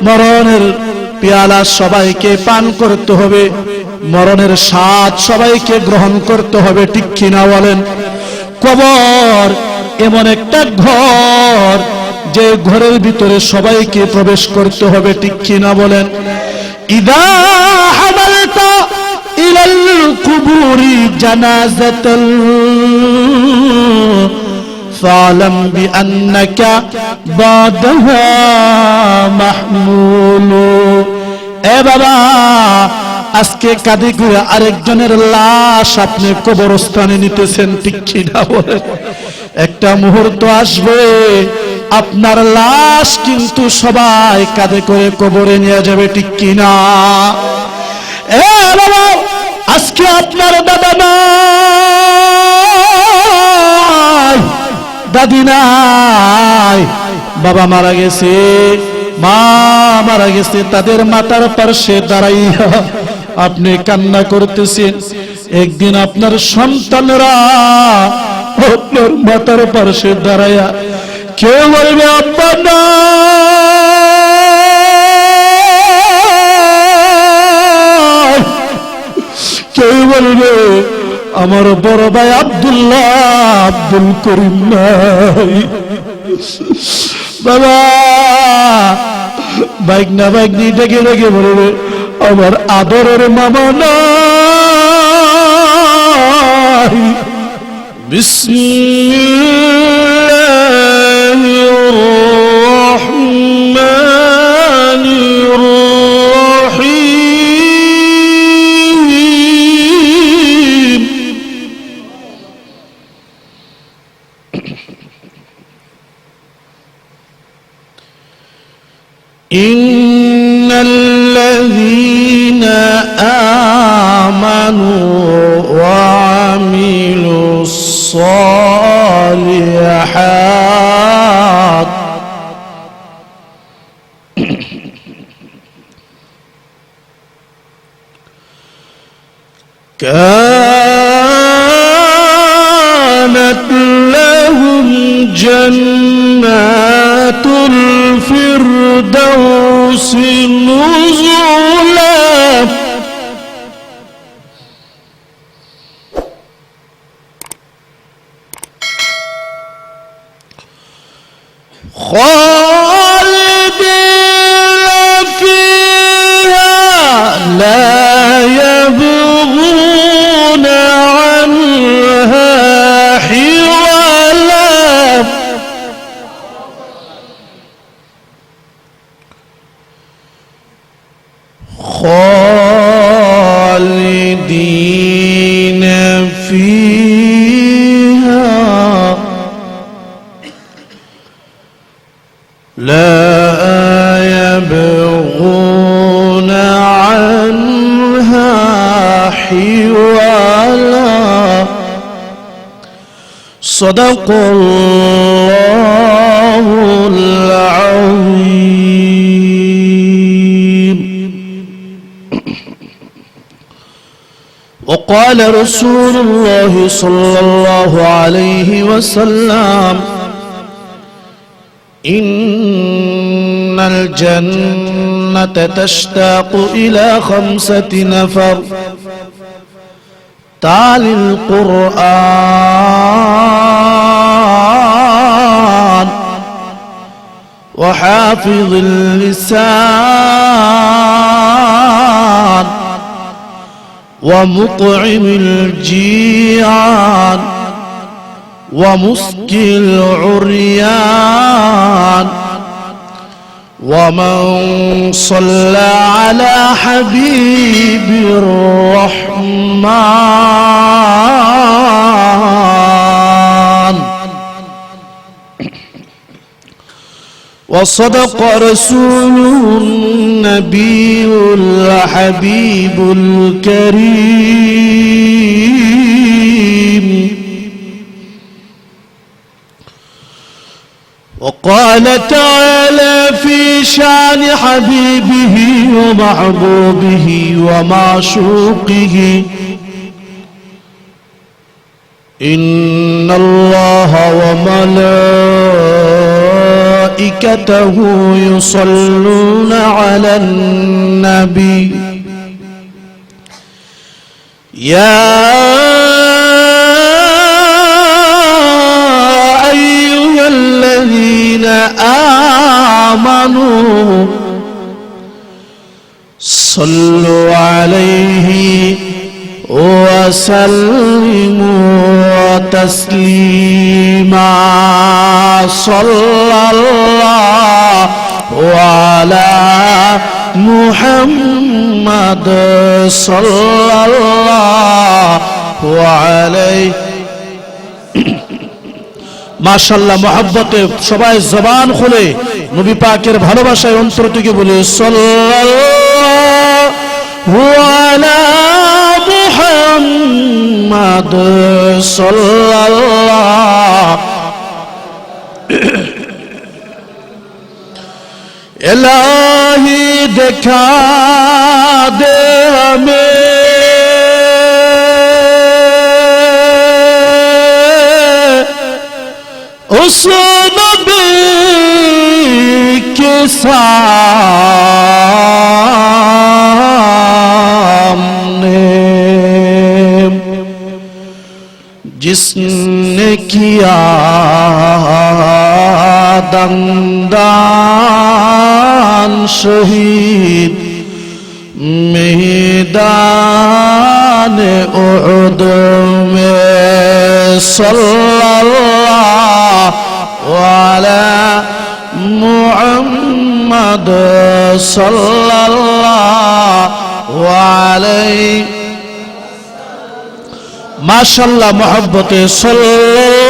মরণের পেয়ালা সবাইকে পান করতে হবে, মরণের স্বাদ সবাইকে গ্রহণ করতে হবে, ঠিক কিনা বলেন? কবর এমন একটা ঘর যে ঘরের ভিতরে সবাইকে প্রবেশ করতে হবে, ঠিক কিনা বলেন? ইদা হামালতা ইলাল কুবুরি জানাজাতাল ফালাম বিআন্নাকা বাদাহা মাহমুলু। এ বাবা, আজকে কাঁধে করে আরেকজনের লাশ আপনি কবরস্থানে নিতেছেন, ঠিক কিনা বলেন? একটা মুহূর্ত আসবে আপনার লাশ কিন্তু সবাই কাঁধে করে কবরে নিয়ে যাবে, ঠিক কিনা? এ বাবা, আজকে আপনার দাদা নাই, দাদি নাই, বাবা মারা গেছে, মা মারা গেছে, তাদের মাথার পাশে দাঁড়াইয়া আপনি কান্না করতেছেন। একদিন আপনার সন্তানরা আপনার মাথার পাশে দাঁড়াইয়া কেউ বলবে আব্বা না, কেউ বলবে আমার বড় ভাই আব্দুল্লাহ আব্দুল করিম নাই। বাবা, বাইকনি ডেকে ডেকে বলবে আমার আদরের মামা নাই। বিসমিল্লাহির রহমানির রহিম। ইন্নাল্লাযীনা আমানু ওয়া আমিলুস সালিহাত কানাত লাহুম জান্নাতুল ফিরদাউসি নুজুলা। خالدين فيها لا يبغون عنها حولا. خالدين فيها لا يبغون عنها حولا. صدق الله العظيم. وقال رسول الله صلى الله عليه وسلم إن الجنة تشتاق إلى 5 نفر: تالي القرآن، وحافظ اللسان، ومطعم الجيعان، ومسقي العريان، ومن صلى على حبيب الرحمن. وصدق رسوله النبي الحبيب الكريم. وقال تعالى في شان حبيبه ومحبوبه ومعشوقه: إن الله وملائكته وملائكته يصلون على النبي يا أيها الذين آمنوا صلوا عليه وسلموا تسليما صلى الله على محمد صلى الله عليه মাশাআল্লাহ মহব্বতে সবাই জবান খুলে নবী পাকের ভালোবাসায় অন্তর থেকে বলে সাল্লাল্লাহু আলা মুহাম্মাদ সাল্লাল্লাহু ইলাহি দেখা দে हमें उस नबी के सामने जिसने किया दमदान शहीद मैदान उहद में सल्लल्लाहु अला मुहम्मद सल्लल्लाहु अलैहि माशाअल्लाह मोहब्बते सल्लल्लाहु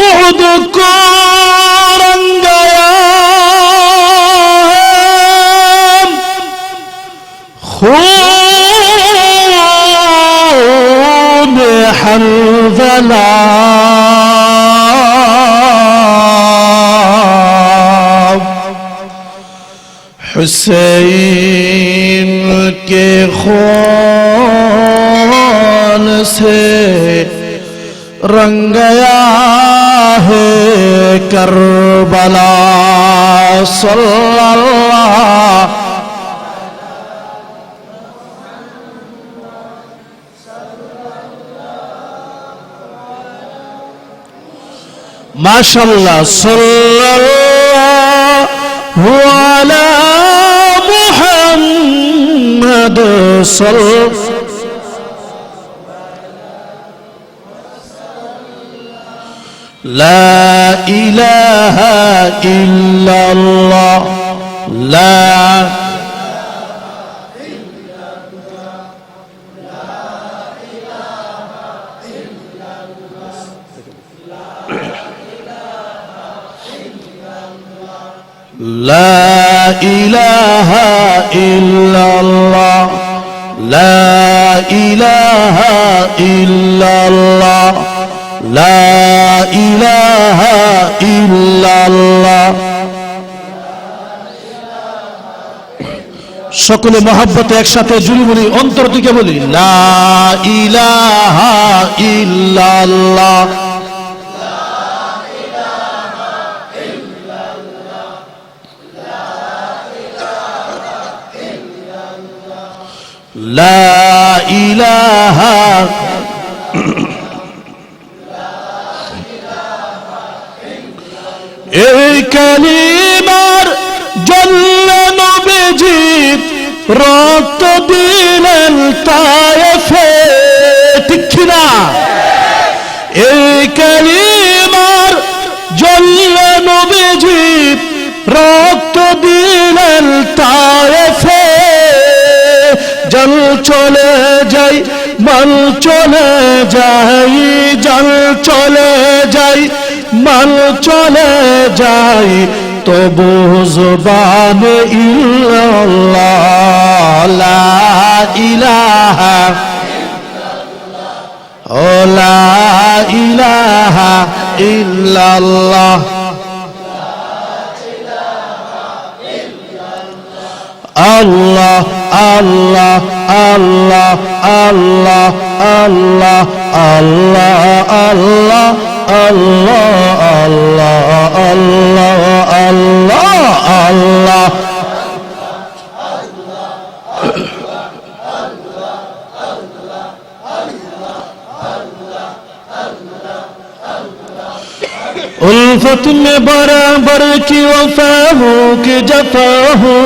उहद को रंग गया खून हंज़ला हुसैन के खून से रंग गया है करबला सल्लल्लाहु माशाअल्लाह सल्लल्लाहु अला मुहम्मद ला इलाहा इल्लल्लाह ला لا إله إلا الله لا إله إلا الله لا إله إلا الله সকলে মহব্বতে একসাথে জুড়ে বলি অন্তর থেকে বলি লা ইলাহা ইল্লাল্লাহ لا إله এই কালিমার জন্য নবীজি রক্ত দিলেন তায়েফে ঠিক না এই কালিমার জন্য নবীজি রক্ত দিলেন তায়েফে जल चले जाई मल चले जाई जल चले जाई मल चले जाई तो जुबान इल्लल्लाह ला इलाहा ओ ला इलाहा इल्लल्लाह আল্লাহ আল্লাহ আল্লাহ আল্লাহ আল্লাহ আল্লাহ আল্লাহ আল্লাহ আল্লাহ আল্লাহ আল্লাহ उल्फत में बराबर की वफा हो कि जफा हो,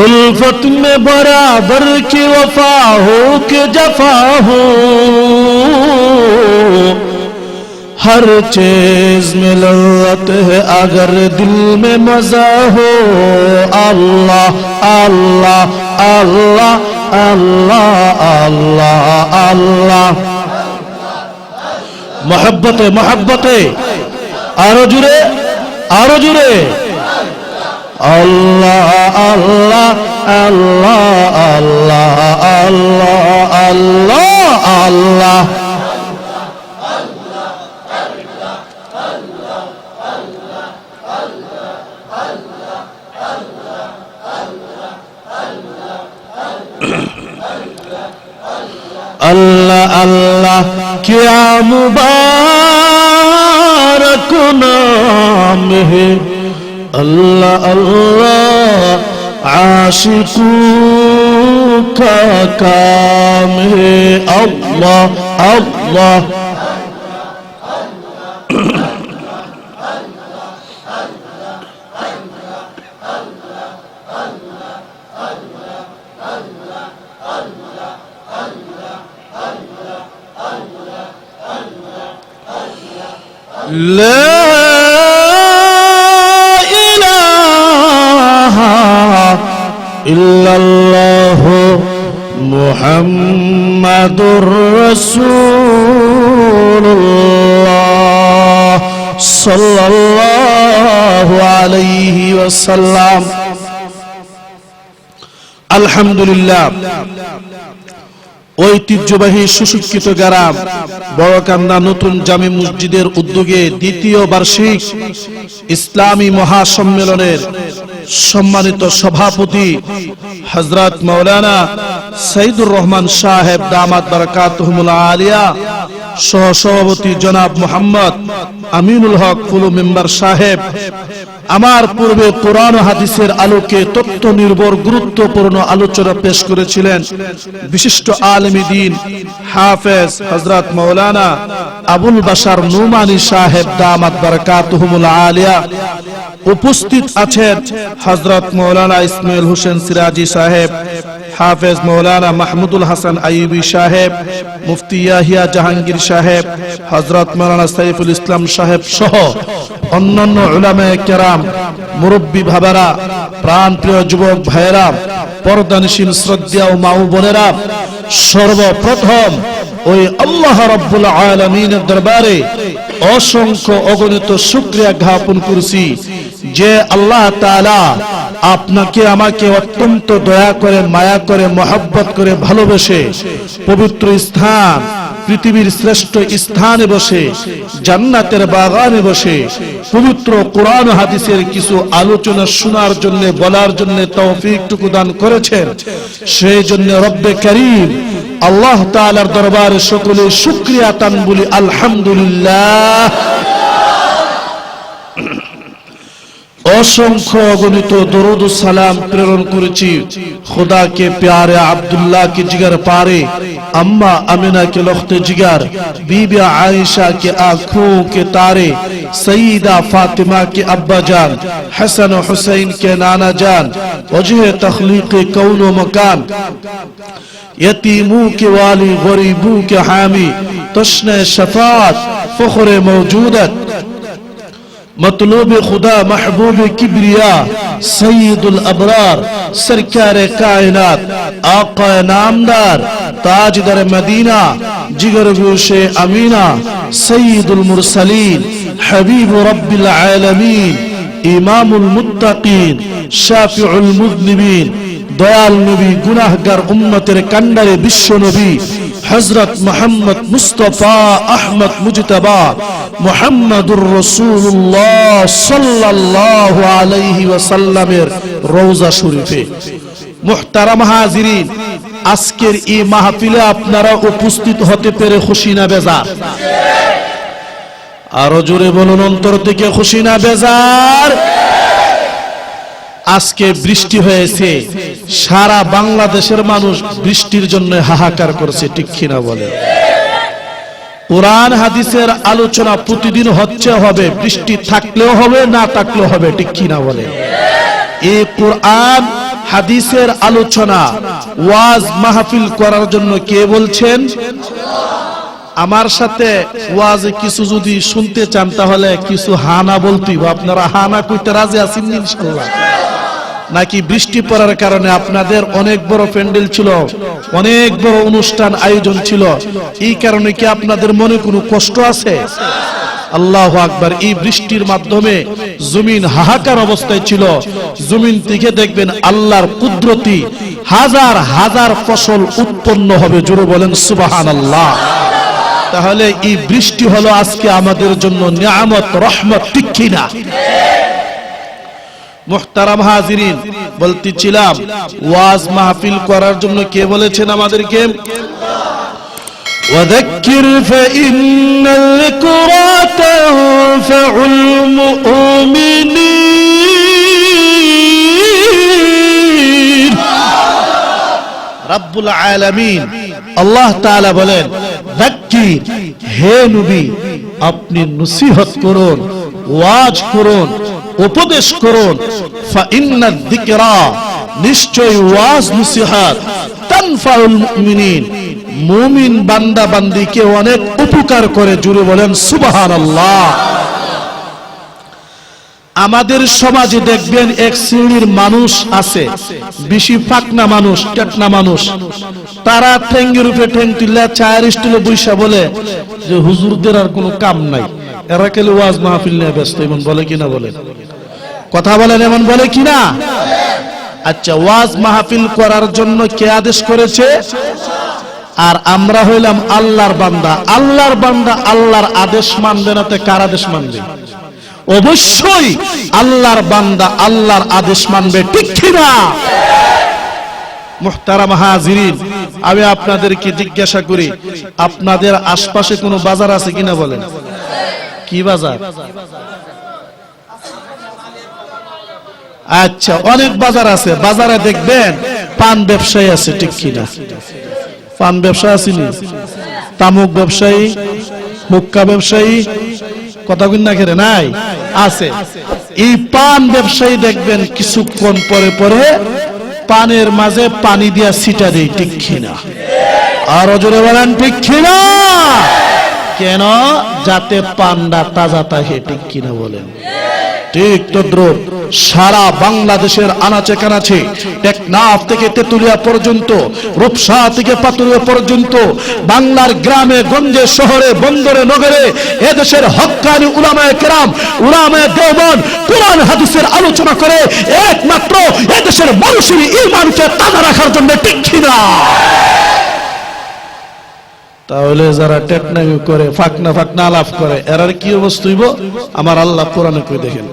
उल्फत में बराबर की वफा हो कि जफा हो, हर चीज में लज्जत है अगर दिल में मजा हो। अल्लाह अल्लाह अल्लाह अल्लाह अल्लाह अल्लाह मोहब्बते मोहब्बते आरो जुड़े अल्लाह अल्लाह अल्लाह अल्लाह अल्लाह अल्लाह अल्लाह अल्लाह अल्लाह क्या मुबारक नाम है, अल्लाह अल्लाह आशिकों का काम है। अल्लाह अल्लाह لا إله إلا الله محمد رسول الله صلى الله عليه وسلم। الحمد لله। ঐতিহ্যবাহী সুশিক্ষিত গ্রাম বড়কান্দা নতুন জামে মসজিদের উদ্যোগে দ্বিতীয় বার্ষিক ইসলামী মহাসম্মেলনের সম্মানিত সভাপতি হযরত মাওলানা সাইদুর রহমান সাহেব দামাত বারাকাতুহুল আলিয়া, সহসভাপতি জনাব মোহাম্মদ আমিনুল হক ফুলু মেম্বার সাহেব, আমার পূর্বে কোরআন ও হাদিসের আলোকে তথ্য নির্ভর গুরুত্বপূর্ণ আলোচনা পেশ করেছিলেন বিশিষ্ট আলেমী দ্বীন হাফেজ হযরত মাওলানা আবুল বাশার নুমানী সাহেব দামাত বারাকাতুহুল আলিয়া। উপস্থিত আছেন হযরত মাওলানা ইসমাইল হোসেন সিরাজি সাহেব, হাফেজ মাওলানা মাহমুদুল হাসান আইয়ুবী সাহেব, মুফতি ইয়াহিয়া জাহাঙ্গীর সাহেব, হযরত মাওলানা সাইফুল ইসলাম সাহেব সহ অন্যান্য উলামায়ে কেরাম, মুরব্বী ভাইরা, প্রাণপ্রিয় যুবক ভাইরা, পর্দানিশীন শ্রদ্ধেয় মা ও বোনেরা, সর্বপ্রথম ওই আল্লাহ রাব্বুল আলামিনের দরবারে অসংখ্য অগণিত শুকরিয়া জ্ঞাপন করছি যে আল্লাহ তাআলা আপনাকে আমাকে অত্যন্ত দয়া করে, মায়া করে, মহব্বত করে, ভালোবেসে পবিত্র স্থান, পৃথিবীর শ্রেষ্ঠ স্থানে বসে, জান্নাতের বাগানে বসে পবিত্র কোরআন ও হাদিসের কিছু আলোচনা শোনার জন্য, বলার জন্য তৌফিকটুকু দান করেছেন। সেই জন্য রব্বে কারীম আল্লাহ তাআলার দরবারে সকলে শুকরিয়া তান বলি আলহামদুলিল্লাহ। असंख्य अगणित दरूद सलाम प्रेरण करेছি खुदा के प्यारे अब्दुल्लाह के जिगर पारे, अम्मा अमीना के लख्ते जिगर, बीबी आयशा के आंखों के तारे, सईदा फातिमा के अब्बा जान, हसन हुसैन के नाना जान, वजह तख्लीक कौन व मकान, यतीमों के वाली, गरीबों के हामी, तश्ने शफात, फख्र मौजूदत, मतलूब खुदा, महबूब किब्रिया, सईदुल अबरार, सरकार कायनात, आका नामदार, ताजदार मदीना, जिगर गोशे अमीना, सईदुल मुरसलीन, हबीब रब्बिल आलमीन, इमामुल मुत्तकीन, शाफिउल मुज़निबीन, दयाल नबी, गुनाहगार उम्मतेर कांडारे विश्व नबी হযরত মুহাম্মদ মুস্তাফা আহমদ মুজতবা মুহাম্মাদুর রাসূলুল্লাহ সাল্লাল্লাহু আলাইহি ওয়াসাল্লামের রওজা শরীফে। মুহতারাম হাজিরিন, আজকের এই মাহফিলে আপনারা উপস্থিত হতে পেরে খুশি না বেজার? আরো জোরে বলুন, অন্তর থেকে খুশি না বেজার? আজকে বৃষ্টি হয়েছে, সারা বাংলাদেশের মানুষ বৃষ্টির জন্য হাহাকার করছে, ঠিক কিনা বলে? কোরআন হাদিসের আলোচনা প্রতিদিন হচ্ছে, হবে, বৃষ্টি থাকলেও হবে, না থাকলেও হবে, ঠিক কিনা বলে? এই কোরআন হাদিসের আলোচনা ওয়াজ মাহফিল করার জন্য কে বলছেন? আমার সাথে ওয়াজে কিছু যদি শুনতে চান তাহলে কিছু হানা বলতেই, আপনারা হানা কইতে রাজি আছেন ইনশাআল্লাহ? নাকি বৃষ্টি পড়ার কারণে আপনাদের অনেক বড় প্যান্ডেল ছিল, অনেক বড় অনুষ্ঠান আয়োজন ছিল, এই কারণে কি আপনাদের মনে কোনো কষ্ট আছে? আল্লাহু আকবার। এই বৃষ্টির মাধ্যমে জমিন হাহাকার অবস্থায় ছিল, জমিন থেকে দেখবেন আল্লাহর কুদরতি হাজার হাজার ফসল উৎপন্ন হবে, জোরে বলেন সুবহানাল্লাহ। তাহলে এই বৃষ্টি হলো আজকে আমাদের জন্য নিয়ামত, রহমত, ঠিক কিনা? মুহতারাম হাজিরিন, বলতেছিলাম ওয়াজ মাহফিল করার জন্য কে বলেছেন আমাদেরকে? ওয়াযাক্কির ফাইন্নাল যিকরা তানফাউল মুমিনিন। রাব্বুল আলামিন আল্লাহ তাআলা বলেন, যাক্কির, হে নবী আপনি নসিহত করুন, ওয়াজ করুন, উপদেশ করুন। ফাইন্নাল যিকরা, নিশ্চয় ওয়াজ নসিহত, তানফাউল মুমিনিন, মুমিন বান্দা বান্দীকে অনেক উপকার করে, জুড়ে বলেন সুবহানাল্লাহ। আমাদের সমাজে দেখবেন এক শ্রেণীর মানুষ আছে, বেশি ফাকনা মানুষ, টেকনা মানুষ, তারা ঠেঙ্গের উপরে ঠেং তুললে চায়ের স্টুলে বৈশা বলে যে হুজুরদের আর কোনো কাম নাই, এরা কেলে ওয়াজ মাহফিল নিয়ে ব্যস্ত, এমন বলে কিনা? বলেন, কথা বলেন, এমন বলে কিনা? আচ্ছা, ওয়াজ মাহফিল করার জন্য কে আদেশ করেছে? আর আমরা হইলাম আল্লাহর বান্দা। আল্লাহর বান্দা আল্লাহর আদেশ মানবে না তো কার আদেশ মানবে? অবশ্যই আল্লাহর বান্দা আল্লাহর আদেশ মানবে, ঠিক কিনা? মুহতারাম হাজিরিন, আমি আপনাদেরকে জিজ্ঞাসা করি, আপনাদের আশপাশে কোনো বাজার আছে কিনা? বলেন, কি বাজার? আচ্ছা, অনেক বাজার আছে। বাজারে দেখবেন পান ব্যবসায়ী আছে, ঠিক কিনা? পান ব্যবসা আছে, তামুক ব্যবসায়ী, হুক্কা ব্যবসায়ী, কথা কিনা খেরে নাই আছে। এই পান ব্যবসায়ী দেখবেন কিছুক্ষণ পরে পরে পানের মাঝে পানি দিয়া ছিটা দেয়, ঠিক কিনা? আরো জোরে বলেন, ঠিক কিনা? কেন? যাতে পানটা তাজা থাকে, ঠিক কিনা বলেন? ঠিক তদ্রুপ সারা বাংলাদেশের আনাচে কানাচে, টেকনাফ থেকে তেতুলিয়া পর্যন্ত, রূপসা থেকে পাতুরিয়া পর্যন্ত, বাংলার গ্রামে গঞ্জে, শহরে, বন্দরে, নগরে এদেশের হক্কানি উলামায়ে কেরাম, উলামায়ে দেওবন্দ কোরআন হাদিসের আলোচনা করে একমাত্র এদেশের মানুষের ঈমানকে তাজা রাখার জন্য, ঠিক কিনা? তাহলে যারা টেকনামি করে, ফাকনা ফাকনা আলাপ করে, এরার কি অবস্থা হইব? আমার আল্লাহ কোরআনে কই দেখেন,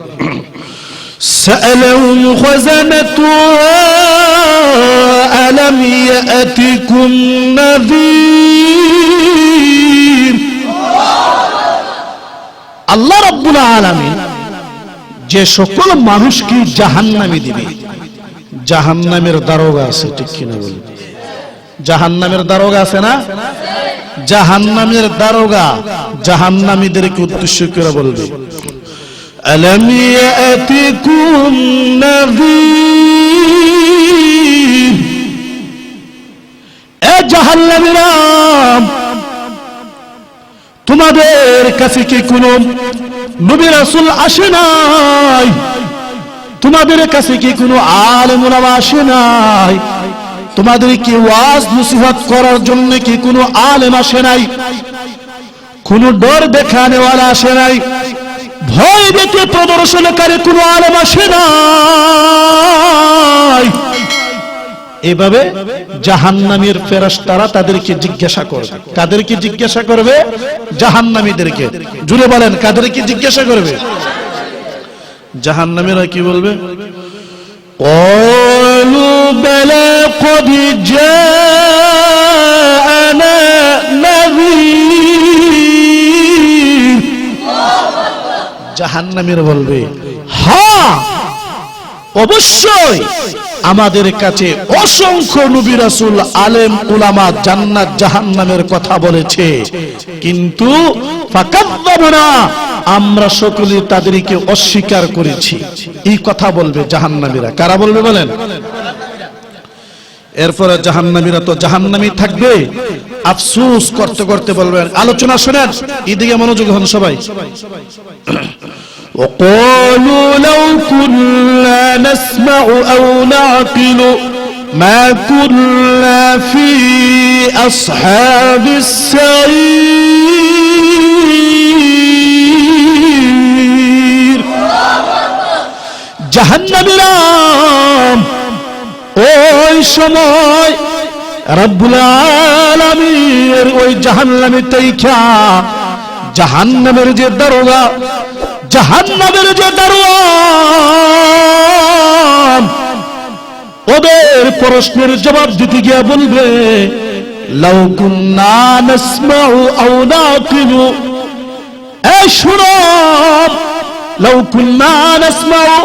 সাআলাহুম খাযানাতুহা আলাম ইয়াতিকুম নাযীর। আল্লাহ রাব্বুল আলামিন যে সকল মানুষকে জাহান্নামে দিবে, জাহান্নামের দারোগা আছে, ঠিক কিনা বলেন? জাহান্নামের দারোগা আছে না? জাহান্নামের দারোগা জাহান্নামীদেরকে উদ্দেশ্য করে বলবে, আলাম ইয়াতিকুম নাযীর। এ জাহান্নামীরা, তোমাদের কাছে কি কোনো নবী রাসূল আসে নাই? তোমাদের কাছে কি কোনো আলেম ওলামা আসে নাই? তোমাদের কি ওয়াজ নসিহত করার জন্য কি কোনো আলেম আসে নাই? কোনো ডর দেখানেওয়ালা আসে নাই? ভয় দেখে প্রদর্শনকারী কোনো আলেম আসে নাই? এভাবে জাহান্নামীর ফেরেশতারা তাদেরকে জিজ্ঞাসা করবে। কাদেরকে জিজ্ঞাসা করবে? জাহান্নামীদেরকে। জুড়ে বলেন, কাদেরকে জিজ্ঞাসা করবে? জাহান্নামীরা কি বলবে? ক্বালু বালা ক্বাদ জাআনা নাযীর। জাহান্নামীরা বলবে, হ্যাঁ অবশ্যই আমাদের কাছে অসংখ্য নবী রাসূল, আলেম উলামা জান্নাত জাহান্নামের কথা বলেছে, কিন্তু ফাকাযযাবনা, আমরা সকলে তাদেরকে অস্বীকার করেছি। এই কথা বলবে জাহান্নামীরা। কারা বলবে বলেন? এরপরে জাহান্নামীরা তো জাহান্নামী থাকবে, আফসোস করতে করতে বলবেন, আলোচনা শুনেন, এদিকে মনোযোগ হন সবাই। وقالوا لو كنا نسمع أو نعقل ما كنا في أصحاب السعير। জাহান্নামীরা ওই সময় রব্বুল আলামিনের ওই জাহান্নামী তাইখা জাহান্নামের যে দারোগা, জাহান্নামের যে দারোয়ান, ওদের প্রশ্নের জবাব দিতে গিয়ে বলবে, লাউ কুন্না নাসমাউ আও নাকিলু, এই শুনো, লাউ কুন্না নাসমাউ,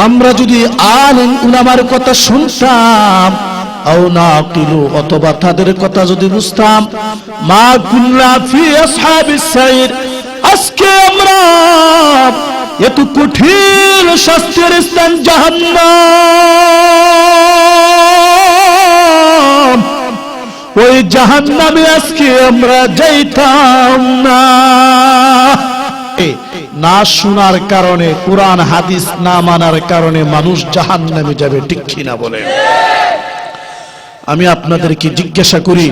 আমরা যদি আলেম উলামার কথা শুনতাম, আও নাকিলু, অথবা তাদের কথা যদি বুঝতাম, মা কুন্না ফি আসহাবিস সাইর, আজকে আমরা এত কঠিন শাস্তির স্থান জাহান্নাম, ওই জাহান্নামে আজকে আমরা যাইতাম না। না শোনার কারণে, কুরআন হাদিস না মানার কারণে মানুষ জাহান্নামে যাবে, ঠিক কিনা বলেন? আমি আপনাদেরকে জিজ্ঞাসা করি,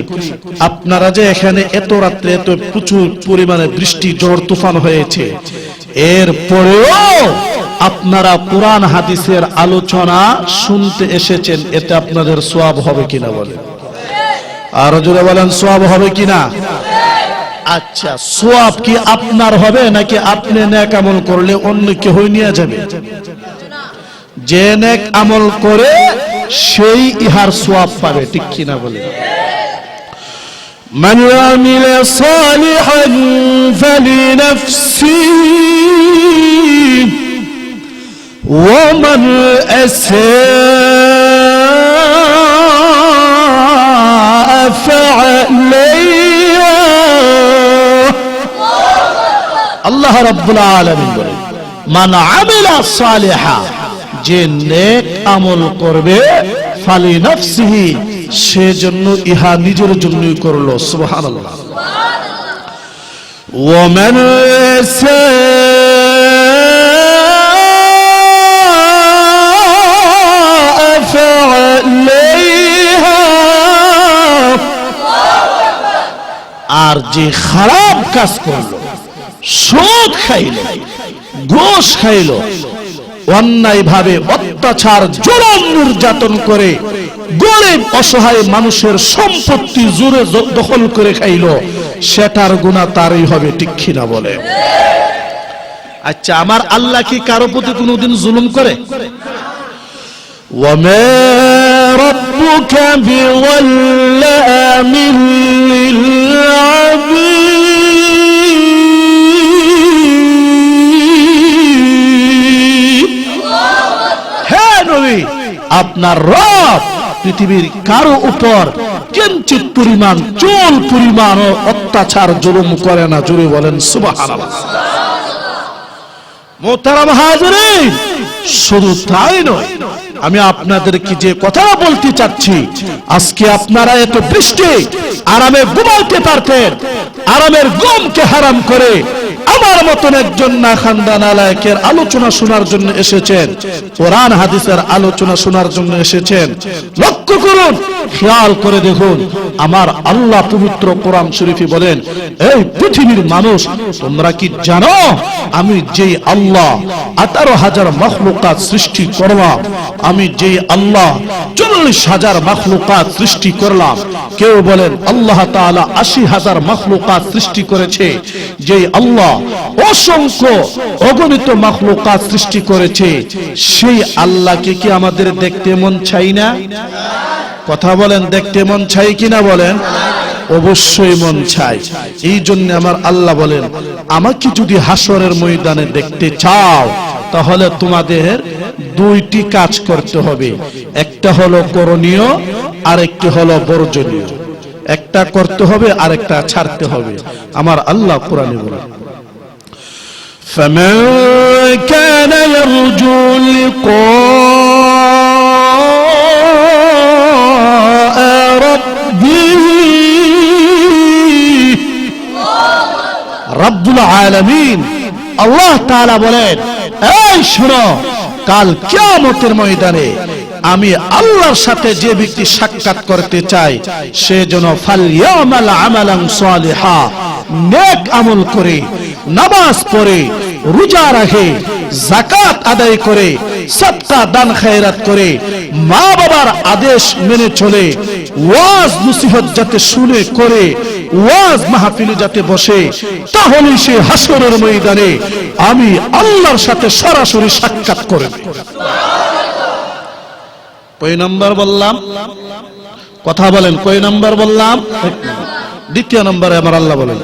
আপনারা যে এখানে এত রাত্রে এত প্রচুর পরিমাণে বৃষ্টি ঝড় তুফান হয়েছে, এরপরেও আপনারা কুরআন হাদিসের আলোচনা শুনতে এসেছেন, এতে আপনাদের সওয়াব হবে কিনা বলেন? আর জোরে বলেন, সওয়াব হবে কিনা? আচ্ছা, সওয়াব কি আপনার হবে নাকি আপনি নেক আমল করলে অন্য কেউ নিয়ে যাবে? যে নেক আমল করে সেই ইহার সওয়াব পাবে, ঠিক কিনা বলেন? মান আমিলা সালিহান ফালিনাফসিহি ওয়া মান আসাআ ফাআলাইহা। আল্লাহ রাব্বুল আলামিন বলেন, মান আমিলা সালিহা, যে নেক আমল করবে, ফালি নাফসিহি, সেজন্য ইহা নিজের জন্যই করলো। সুবহানাল্লাহ। ওয়া মান সাআ ফাআলাইহা, আর যে খারাপ কাজ করলো, সুদ খাইলো, ঘুষ খাইলো, অন্যায় ভাবে অত্যাচার জুলুম নির্যাতন করে গরিব অসহায় মানুষের সম্পত্তি জোরে দখল করে খাইলো, সেটার গুনাহ তারই হবে, ঠিক কিনা বলে? আচ্ছা, আমার আল্লাহ কি কারো প্রতি কোনোদিন জুলুম করে? ওয়া মা রাব্বুকা বিযাল্লামিন লিল আবিদ। আপনার রব পৃথিবীর কারো উপর কিঞ্চিত পরিমাণ, চুল পরিমাণ অত্যাচার জুলুম করে না। জোরে বলেন সুবহানাল্লাহ। মোহতারাম হাজিরিন, শুধু তাই নয়, আমি আপনাদেরকে যে কথা বলতে চাচ্ছি, আজকে আপনারা এত বৃষ্টি আরামে ঘুমাইতে পারতেন, আরামের ঘুমকে হারাম করে আমার মতন একজন না খানদান আলায়েকের আলোচনা শোনার জন্য এসেছেন, কোরআন হাদিসের আলোচনা শোনার জন্য এসেছেন। লক্ষ্য করুন, খেয়াল করে দেখুন, আমার আল্লাহ পবিত্র কোরআন শরীফে বলেন, এই পৃথিবীর মানুষ, তোমরা কি জানো আমি যেই আল্লাহ 18,000 মাখলুকাত সৃষ্টি করলাম, আমি যেই আল্লাহ 40,000 মাখলুকাত সৃষ্টি করলাম, কেউ বলেন আল্লাহ তাআলা 80,000 মাখলুকাত সৃষ্টি করেছে, যেই আল্লাহ অসংখ্য অগণিত মাখলুকাত সৃষ্টি করেছে, সেই আল্লাহকে কি আমাদের দেখতে মন চাই না? কথা বলেন, দেখতে মন চাই কিনা বলেন? অবশ্যই মন চাই। এই জন্য আমার আল্লাহ বলেন, আমাকে যদি হাসরের ময়দানে দেখতে চাও তাহলে তোমাদের দুইটি কাজ করতে হবে, একটা হলো করণীয় আর একটি হলো বর্জনীয়। একটা করতে হবে আর একটা ছাড়তে হবে। আমার আল্লাহ কোরআনে বলেন, فمن كان يرجو لقاء ربه রব্বুল আলামিন আল্লাহ তাআলা বলেন, এই শোনো, কাল কিয়ামতের ময়দানে আমি আল্লাহর সাথে যে ব্যক্তি সাক্ষাৎ করতে চায় সে যেন ফালইয়ামাল আমালান সালিহা, নেক আমল করে, নামাজ পড়ে, রোজা রাখে, যাকাত আদায় করে, সাদকা দান খায়রাত করে, মা বাবার আদেশ মেনে চলে, ওয়াজ নসিহত যাতে শুনে করে, ওয়াজ মাহফিলে যাতে বসে, তাহলে সে হাসরের ময়দানে আমি আল্লাহর সাথে সরাসরি সাক্ষাৎ করবে। কয় নাম্বার বললাম? কথা বলেন, কয় নাম্বার বললাম? দ্বিতীয় নম্বরে আমার আল্লাহ বলেন,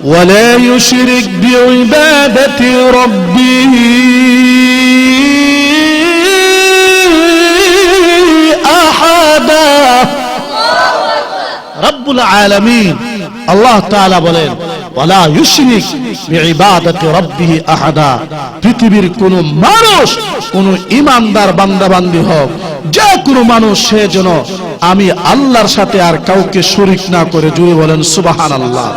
ওয়ালা ইউশরিক বিইবাদাতি রাব্বিহি আহাদা। রব্বুল আলামিন আল্লাহ তাআলা বলেন, ওয়ালা ইউশরিক বিইবাদাতি রাব্বিহি আহাদা। পৃথিবীর কোন মানুষ, কোন ঈমানদার বান্দা বান্দি হোক, যে কোনো মানুষ, সে যেন আমি আল্লাহর সাথে আর কাউকে শরীক না করে। জুড়ে বলেন সুবহানাল্লাহ।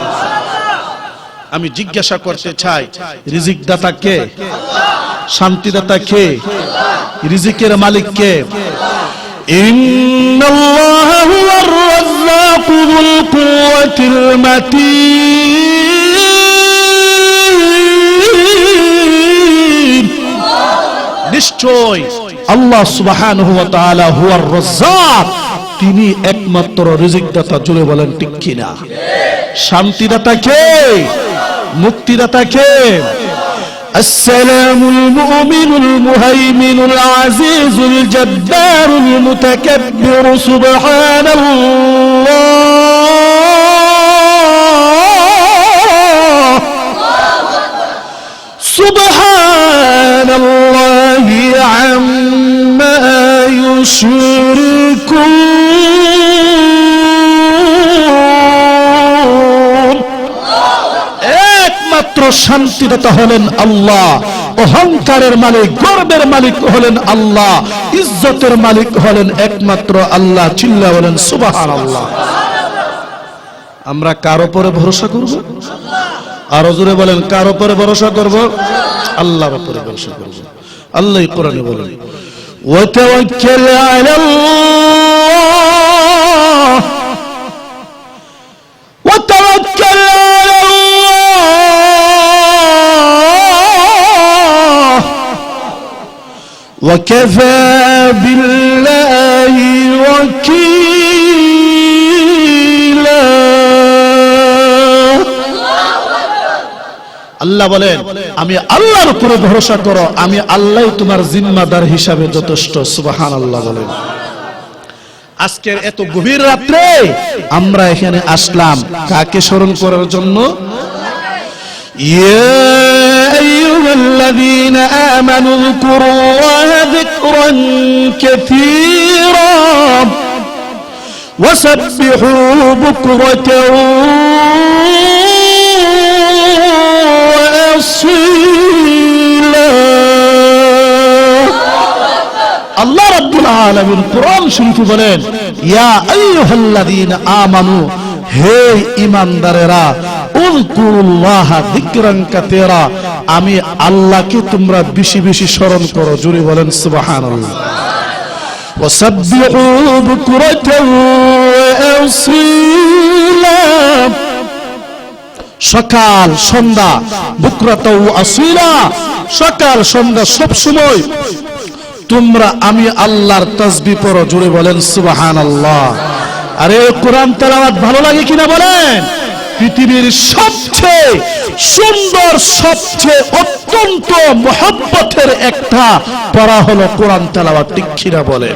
আমি জিজ্ঞাসা করতে চাই, রিজিক দাতা কে? শান্তি দাতা কে? রিজিকের মালিক কে? ইন্নাল্লাহা হুয়ার রাজ্জাকু যুল কুওয়াতিল মাতিন। নিশ্চয় আল্লাহ সুবহানাহু ওয়া তাআলা হুয়ার রাজ্জাক, তিনি একমাত্র রিজিকদাতা। জুড়ে বলেন ঠিক কিনা? শান্তিদাতা কে? মুক্তিদাতা কে? আসসালামুল মুমিনুল মুহাইমিনুল আজিজুল জব্বারুল মুতাকাব্বির সুবহানাল্লাহ সুবহানাল্লাহি আম্মা ইউশরিকুন। একমাত্র শান্তিদাতা হলেন আল্লাহ, অহংকারের মালিক, গর্বের মালিক হলেন আল্লাহ, ইজ্জতের মালিক হলেন একমাত্র আল্লাহ। চিল্লা বলেন সুবহানাল্লাহ। আমরা কার উপরে ভরসা করব? আরো জোরে বলেন, কার উপরে ভরসা করব? আল্লাহর উপরে ভরসা করব। আল্লাহই কোরআনে বলেন, ওয়াতাওয়াক্কাল আলাল্লাহ, ওয়াতাওয়াক্কাল আলাল্লাহ, ওয়াকাফা বিল্লাহি ওয়াকিলা। আল্লাহ বলেন, আমি আল্লাহর উপরে ভরসা করো, আমি আল্লাহই তোমার জিম্মাদার হিসাবে যথেষ্ট। সুবহানাল্লাহ বলেন। আজকের এত গভীর রাত্রে আমরা এখানে আসলাম কাকে স্মরণ করার জন্য? ইয়া আইয়ুহাল্লাযীনা আমানু যকুরুল্লাহা যিকরান কাসীরা ওয়াসাব্বিহু বুকরাতাও ওয়া আসীলা। আল্লাহ রাব্বুল আলামিন কোরআন শরীফে বলেন, ইয়া আইয়ুহাল্লাযীনা আমানু, হে ঈমানদারেরা, উযকুরুল্লাহা যিকরান কাসীরা, আমি আল্লাহকে তোমরা বেশি বেশি স্মরণ করো। জোরে বলেন সুবহানাল্লাহ। ওয়াসাব্বিহু বুকরাতাও ওয়া আসীলা, সকাল সন্ধ্যা, বুকরাতাও ওয়া আসীলা, সকাল সন্ধ্যা সব সময় তোমরা আমি আল্লাহর তাসবিহ পড়ো। জোরে বলেন সুবহানাল্লাহ। আরে কোরআন তেলাওয়াত ভালো লাগে কিনা বলেন? পৃথিবীর সবচেয়ে সুন্দর, সবচেয়ে অত্যন্ত মহব্বতের একটা পড়া হলো কোরআন তেলাওয়াত, ঠিক কিনা বলেন?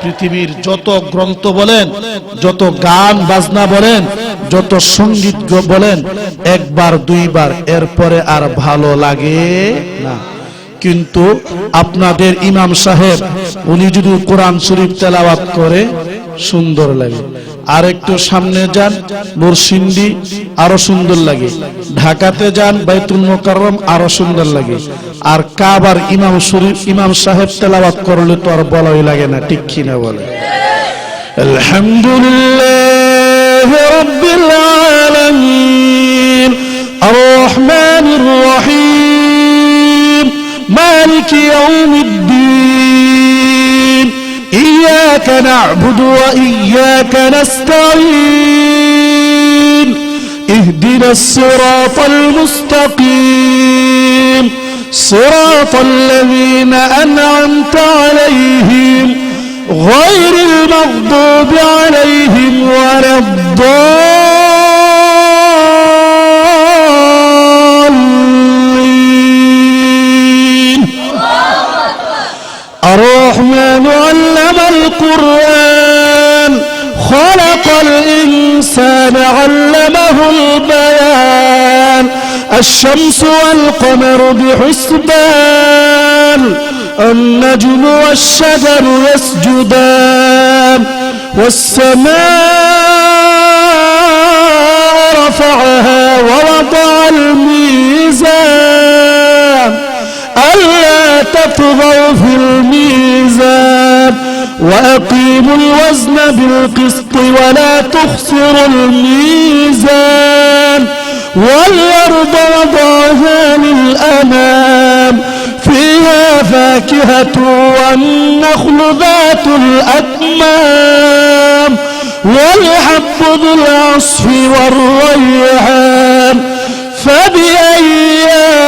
পৃথিবীর যত গ্রন্থ বলেন, যত গান বাজনা বলেন, যত সঙ্গীত বলেন, একবার দুইবার এরপরে আর ভালো লাগে না। কিন্তু আপনাদের ইমাম সাহেব উনি যদি কোরআন শরীফ তেলাওয়াত করে সুন্দর লাগে। আর একটু সামনে যান নরসিংদী, আরো সুন্দর লাগে। ঢাকাতে যান বাইতুল মুকাররম, আরো সুন্দর লাগে। আর কাবার ইমাম সাহেব তেলাওয়াত করলে তো আর বলাই লাগে না, ঠিক কিনা বলে? আলহামদুলিল্লাহ রাব্বিল আলামিন আর রহমানির রহিম মালিকি ইয়াউমিদ্দিন إياك نعبد وإياك نستعين اهدنا الصراط المستقيم صراط الذين أنعمت عليهم غير المغضوب عليهم ولا الضالين. الرحمن علم القرآن خلق الإنسان علمه البيان الشمس والقمر بحسبان النجم والشجر يسجدان والسماء رفعها ووضع الميزان ألا تطغوا في الميزان وأقيموا الوزن بالقسط ولا تخسروا الميزان والأرض وضعها للأنام فيها فاكهة والنخل ذات الأكمام والحب ذو العصف والريحان فبأي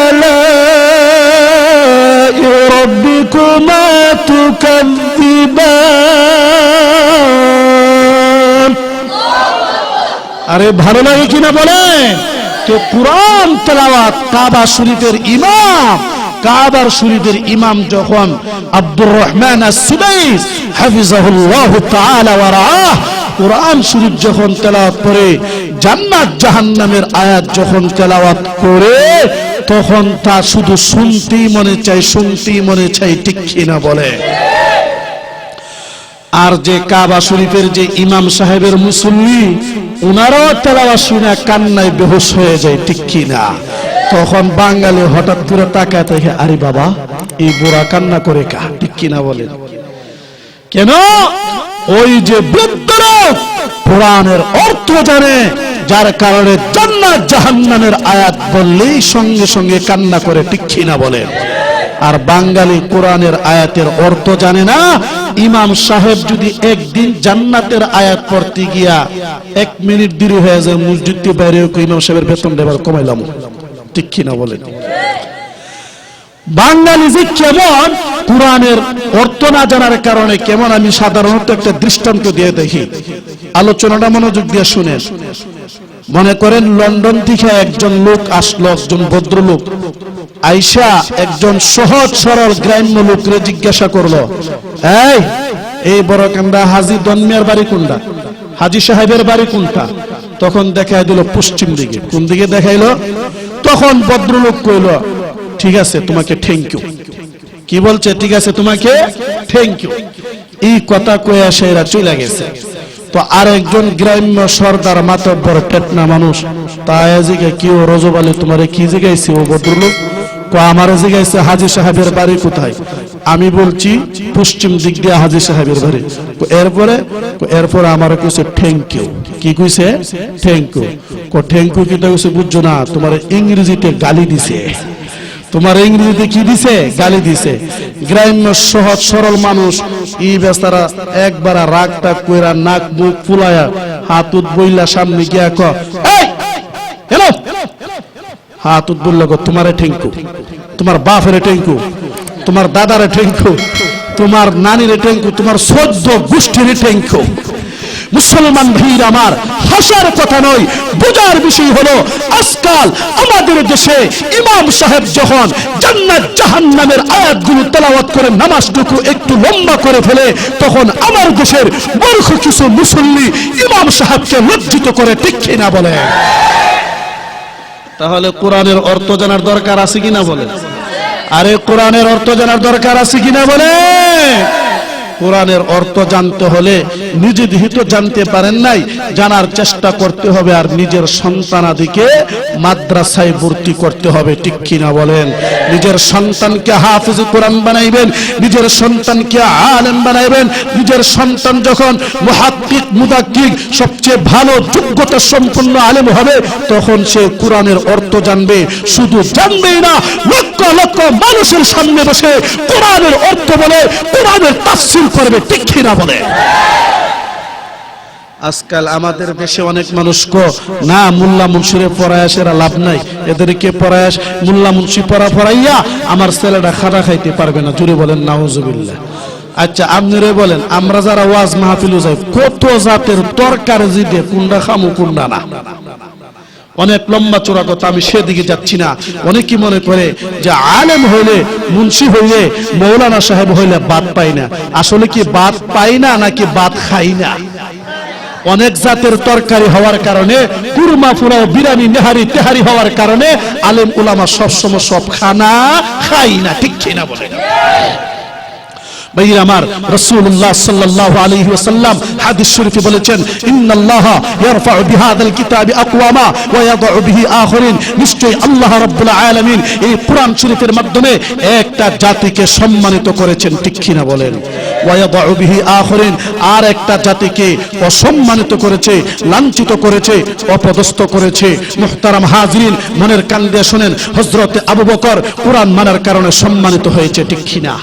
آلاء ربكما تكذبان. আরে ভালো লাগে কিনা বলেন? তো কুরআন তেলাওয়াত কাবা শরীফের ইমাম, কাবার শরীফের ইমাম যখন আব্দুর রহমান আস-সুদাইস হাফিজাহুল্লাহ তাআলা ওয়া রাআহ কুরআন শরীফ যখন তেলাওয়াত করে, জান্নাত জাহান্নামের আয়াত যখন তেলাওয়াত করে, তখন তা শুধু শুনতেই মনে চায়, শুনতেই মনে চায়, ঠিক কিনা বলে? আর যে কাবা শরীফের যে ইমাম সাহেবের মুসল্লি, উনারাও তেলাওয়াত শুনে কান্নায় বেহুশ হয়ে যায়, ঠিক কিনা? তখন বাঙালি হঠাৎ করে তাকায় থাকে, আরে বাবা এই বুড়া কান্না করে কা, ঠিক কিনা বলেন? কেন? ওই যে বৃদ্ধ লোক কোরআনের অর্থ জানে, যার কারণে জান্নাত জাহান্নামের আয়াত বললেই সঙ্গে সঙ্গে কান্না করে, ঠিক কিনা বলেন? আর বাঙালি কোরআনের আয়াতের অর্থ জানে না। ইমাম সাহেব যদি একদিন জান্নাতের আয়াত পড়তে গিয়া 1 মিনিট দেরি হয়ে যায়, মসজিদে বাইরে ইমাম সাহেবের বেতন দেবার কমাইলাম, ঠিক কিনা বলেন? বাঙালি যে কেমন কোরআনের অর্থ না জানার কারণে কেমন, আমি সাধারণত একটা দৃষ্টান্ত দিয়ে দেখি, আলোচনাটা মনোযোগ দিয়ে শুনেন। মনে করেন লন্ডন থেকে একজন লোক আসলো, একজন ভদ্রলোক আইসা একজন সহজ সরল গ্রাম্য লোকরে জিজ্ঞাসা করলো, এই বড়কান্দা হাজী দনমিয়ার বাড়ি কোনটা, হাজী সাহেবের বাড়ি কোনটা? তখন দেখাই দিল পশ্চিম দিকে। কোন দিকে দেখাইলো? তখন ভদ্রলোক কইল, ঠিক আছে তোমাকে থ্যাংক ইউ। কি বলছে? ঠিক আছে তোমাকে থ্যাংক ইউ। এই কথা কয়ে আসে এরা চলে গেছে। তো আরেকজন গ্রাম্য সর্দার মাতব্বর পেটনা মানুষ তাই জিজ্ঞাসা, কি ও রজব আলী তোমারে কি জিজ্ঞাসা? ও ভদ্রলোক আমার জিজ্ঞাসা হাজী সাহেবের বাড়ি কোথায়? আমি বলছি পশ্চিম দিক দিয়ে হাজী সাহেবের বাড়ি। এরপরে আমার কইছে থ্যাংক ইউ। কি কইছে? Thank you. থ্যাংক ইউ কিটা কইছে বুঝছো না, তোমার ইংরেজিতে গালি দিছে। তোমার ইংরেজিতে কি দিছে? গালি দিছে। গ্রাম্য সহজ সরল মানুষ ই বেচারা একবার রাগটা কইরা নাক মুখ ফুলায়া হাত উত বইলা সামনে গিয়া ক, এই হ্যালো, হাত উত বলল গো, তোমারে ঠেঙ্কু, তোমার বাপেরে ঠেঙ্কু, তোমার দাদারে ঠেঙ্কু, তোমার নানিরে ঠেঙ্কু, তোমার 14 গোষ্ঠীর ঠেঙ্কু। মুসলমান ভাইরা আমার, হাসার কথা নয়, বোঝার বিষয় হলো আজকাল আমাদের দেশে ইমাম সাহেব যখন জান্নাত জাহান্নামের আয়াতগুলো তেলাওয়াত করে নামাজটুকু একটু লম্বা করে ফেলে, তখন আমার দেশের মূর্খ কিছু মুসল্লি ইমাম সাহেবকে লজ্জিত করে, ঠিক কিনা বলে? তাহলে কোরআনের অর্থ জানার দরকার আছে কিনা বলে? আরে কোরআনের অর্থ জানার দরকার আছে কিনা বলে? কোরআনের অর্থ জানতে হলে নিজে যেহেতু জানতে পারেন নাই, জানার চেষ্টা করতে হবে, আর নিজের সন্তানাদিকে মাদ্রাসায় ভর্তি করতে হবে, ঠিক কিনা বলেন? নিজের সন্তানকে হাফেজ কোরআন বানাইবেন, নিজের সন্তানকে আলেম বানাইবেন। নিজের সন্তান যখন মুহাক্কিক মুদাক্কিক সবচেয়ে ভালো যোগ্যতা সম্পন্ন আলেম হবে, তখন সে কোরআনের অর্থ জানবে। শুধু জানবেই না, লক্ষ লক্ষ মানুষের সামনে বসে কোরআনের অর্থ বলে, কোরআনের তাফসীর করবে, ঠিক কিনা বলে? আজকাল আমাদের দেশে অনেক মানুষ না মোল্লা মুন্সিরে পড়ায়াসেরা লাভ নাই, এদেরকে পড়ায়াস মোল্লা মুন্সি পড়াইয়া আমার ছেলেটা খানা খাইতে পারবে না। জুড়ে বলেন নাউজুবিল্লাহ। আচ্ছা আপনারা বলেন, আমরা যারা ওয়াজ মাহফিলে যাই, কত জাতের তরকারি দিয়ে কোনটা খামু কোনটা না। অনেক লম্বা চোরা কথা, আমি সেদিকে যাচ্ছি না। অনেকে মনে করে যে আলেম হইলে, মুন্সি হইলে, মৌলানা সাহেব হইলে বাদ পাই না। আসলে কি বাদ পাই না নাকি বাদ খাই না? অনেক জাতের তরকারি হওয়ার কারণে, কুরমা পোলাও বিরিয়ানি নেহারি তেহারি হওয়ার কারণে আলেম উলামা সবসময় সব খানা খাই না, ঠিক কিনা বলে? ভাইরা আমার, রাসূলুল্লাহ সাল্লাল্লাহু আলাইহি ওয়াসাল্লাম হাদিস শরীফে বলেছেন, ইন্নাল্লাহা ইয়ারফাউ বিহাদাল কিতাবি আকওয়ামা ওয়া ইয়াদউ বিহি আখিরিন। নিশ্চয়ই আল্লাহ রাব্বুল আলামিন এই কোরআন শরীফের মাধ্যমে একটা জাতিকে সম্মানিত করেছেন, ঠিক কিনা বলেন? ওয়া ইয়াদউ বিহি আখিরিন, আর একটা জাতিকে অসম্মানিত করেছে, লাঞ্ছিত করেছে, অপদস্থ করেছে। মুহতারাম হাজিরিন, মনের কান দিয়ে শুনেন, হযরত আবু বকর কোরআন মানার কারণে সম্মানিত হয়েছে, ঠিক কিনা?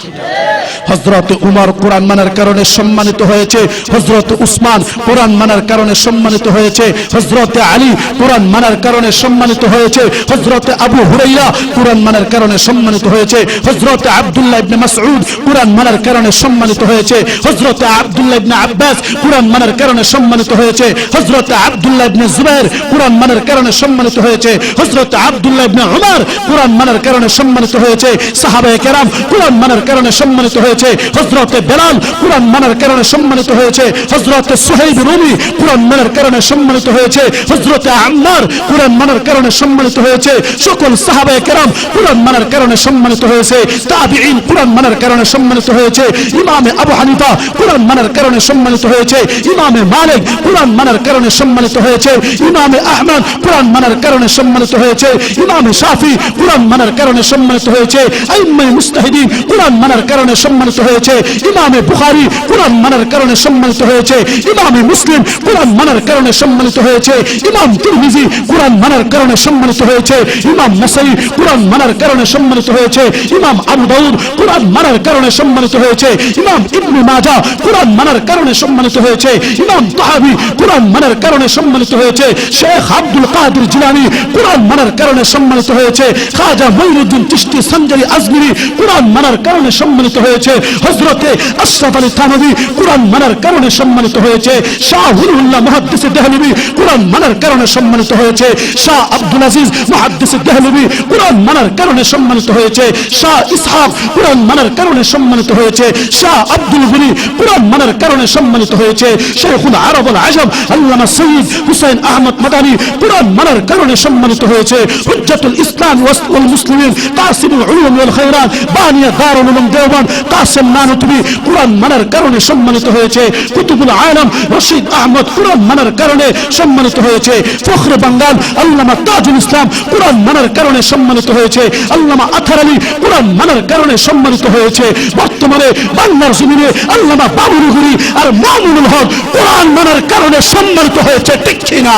হযরত উমর কোরআন মানার কারণে সম্মানিত হয়েছে, হযরত উসমান কোরআন মানার কারণে সম্মানিত হয়েছে, হযরত আলী কোরআন মানার কারণে সম্মানিত হয়েছে, হযরত আবু হুরায়রা কোরআন মানার কারণে সম্মানিত হয়েছে, হযরত আব্দুল্লাহ ইবনে মাসউদ কোরআন মানার কারণে সম্মানিত হয়েছে, হযরত আব্দুল্লাহ ইবনে আব্বাস কোরআন মানার কারণে সম্মানিত হয়েছে, হযরত আব্দুল্লাহ ইবনে জুবাইর কোরআন মানার কারণে সম্মানিত হয়েছে, হযরত আব্দুল্লাহ ইবনে উমর কোরআন মানার কারণে সম্মানিত হয়েছে, সাহাবায়ে কেরাম কোরআন মানার কারণে সম্মানিত হয়েছে, হযরত বেলাল কোরআন মানার কারণে সম্মানিত হয়েছে, হযরত সুহাইব রুমি কোরআন মানার কারণে সম্মানিত হয়েছে, হযরত আম্মার কোরআন মানার কারণে সম্মানিত হয়েছে, সকল সাহাবায়ে কেরাম কোরআন মানার কারণে সম্মানিত হয়েছে, তাবিঈন কোরআন মানার কারণে সম্মানিত হয়েছে, ইমামে আবু হানিফা কোরআন মানার কারণে সম্মানিত হয়েছে, ইমামে মালিক কোরআন মানার কারণে সম্মানিত হয়েছে, ইমামে আহমদ কোরআন মানার কারণে সম্মানিত হয়েছে, ইমামে শাফি কোরআন মানার কারণে সম্মানিত হয়েছে, আইম্মায়ে মুজতাহিদিন কোরআন মানার কারণে সম্মানিত হয়েছে, ইমামে বুখারী কোরআন মানার কারণে সম্মানিত হয়েছে, ইমামে মুসলিম কোরআন মানার কারণে সম্মানিত হয়েছে, ইমাম তিরমিজি কোরআন মানার কারণে সম্মানিত হয়েছে, ইমাম নাসাঈ কোরআন মানার কারণে সম্মানিত হয়েছে, ইমাম আবু দাউদ কোরআন মানার কারণে সম্মানিত হয়েছে, ইমাম ইবনে মাজাহ কোরআন মানার কারণে সম্মানিত হয়েছে, ইমাম তাহাবী কোরআন মানার কারণে সম্মানিত হয়েছে, শেখ আব্দুল কাদের জিলানী কোরআন মানার কারণে সম্মানিত হয়েছে, খাজা মঈনুদ্দিন চিশতি সঞ্জরি আজমিরি কোরআন মানার কারণে সম্মানিত হয়েছে, হযরতে আশরাফ আলী থানভী কোরআন মানার কারণে সম্মানিত হয়েছে, শাহ ওলিউল্লাহ মুহাদ্দিস দেহলভী কোরআন মানার কারণে সম্মানিত হয়েছে, শাহ আব্দুল আজিজ মুহাদ্দিস দেহলভী কোরআন মানার কারণে সম্মানিত হয়েছে, শাহ ইসহাক কোরআন মানার কারণে সম্মানিত হয়েছে, শাহ আব্দুল গনি কোরআন মানার কারণে সম্মানিত হয়েছে, শাইখুল আরব আল আজম আল্লামা সৈয়দ হুসাইন আহমদ মাদানী কোরআন মানার কারণে সম্মানিত হয়েছে, হুজ্জাতুল ইসলাম ওয়াল মুসলিমিন কাসিমুল উলুম ওয়াল খায়রাত বানিয়া দারুল উলুম দেওবন্দ কাসেম নানুতুবি কোরআন মানার কারণে সম্মানিত হয়েছে, কুতুবুল আলম রশিদ আহমদ কোরআন মানার কারণে সম্মানিত হয়েছে, ফখরে বাঙ্গাল আল্লামা তাজুল ইসলাম কোরআন মানার কারণে সম্মানিত হয়েছে, আল্লামা আথার আলী কোরআন মানার কারণে সম্মানিত হয়েছে। বর্তমানে বাংলার জমিনে আল্লামা বাবুল গুরি আর মামুনুল হক কোরআন মানার কারণে সম্মানিত হয়েছে, ঠিক কিনা?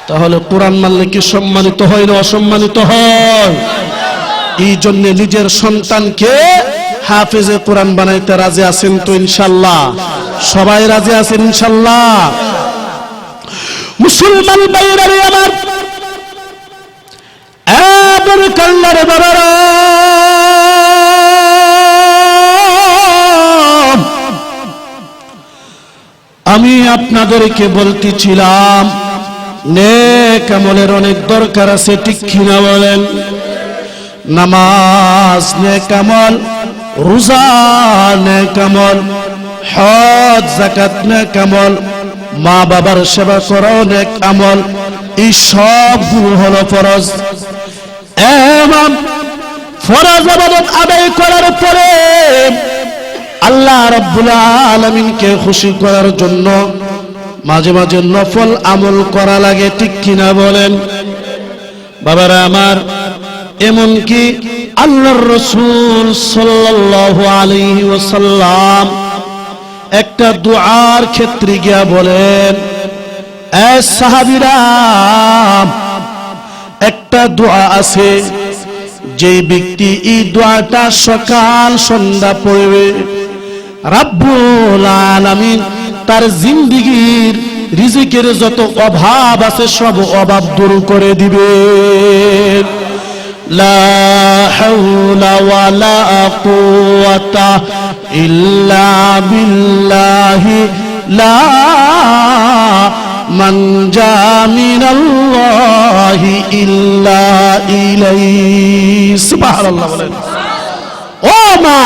তাহলে কোরআন মানলে কি সম্মানিত হয় না অসম্মানিত হয়? এই জন্য নিজের সন্তানকে হাফেজে কোরআন বানাইতে রাজি আছেন তো ইনশাআল্লাহ? সবাই রাজি আছেন ইনশাআল্লাহ? মুসলমান ভাইরা আমার, আদর কাল্লারে বাবারা, আমি আপনাদেরকে বলতেছিলাম নেক আমলের অনেক দরকার আছে, ঠিক কিনা বলেন? নামাজ নেক আমল, রোজা নেক আমল, হজ যাকাত নেক আমল, মা বাবার সেবা করা নেক আমল। এই সবগুলো হলো ফরজ। এবং ফরজ ইবাদত আদায় করার পরে আল্লাহ রাব্বুল আলামিনকে খুশি করার জন্য মাঝে মাঝে নফল আমল করা লাগে, ঠিক কিনা বলেন? বাবারা আমার, এমনকি আল্লাহর রাসূল সাল্লাল্লাহু আলাইহি ওয়াসাল্লাম একটা দুআর ক্ষেত্রে গিয়া বলেন, এ সাহাবীরা, একটা দোয়া আছে, যে ব্যক্তি এই দোয়াটা সকাল সন্ধ্যা পড়বে, রাব্বুল আলামিন তার জিন্দেগীর রিজিকের যত অভাব আছে সব অভাব দূর করে দিবে। লা হাওলা ওয়ালা কুওয়াতা ইল্লা বিল্লাহি লা মানজা মিনাল্লাহি ইল্লা ইলাইহি। সুবহানাল্লাহ বলেন। ও মা,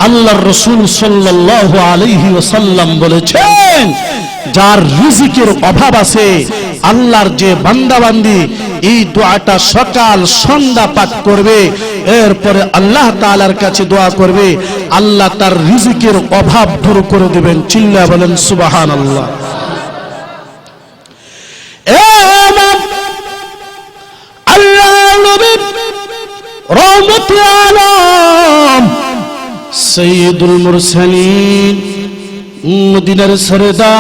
আল্লাহর রাসূল সাল্লাল্লাহু আলাইহি ওয়াসাল্লাম বলেছেন, যার রিজিকের অভাব আছে, আল্লাহর যে বান্দাবান্দি এই দোয়াটা সকাল সন্ধ্যা পাঠ করবে, এরপরে আল্লাহ তাআলার কাছে দোয়া করবে, আল্লাহ তার রিজিকের অভাব দূর করে দিবেন। চিল্লা বলেন সুবহানাল্লাহ। আল্লাহ নবী রহমতুল আলম সৈয়দুল মুরসালিন মদিনার সরদার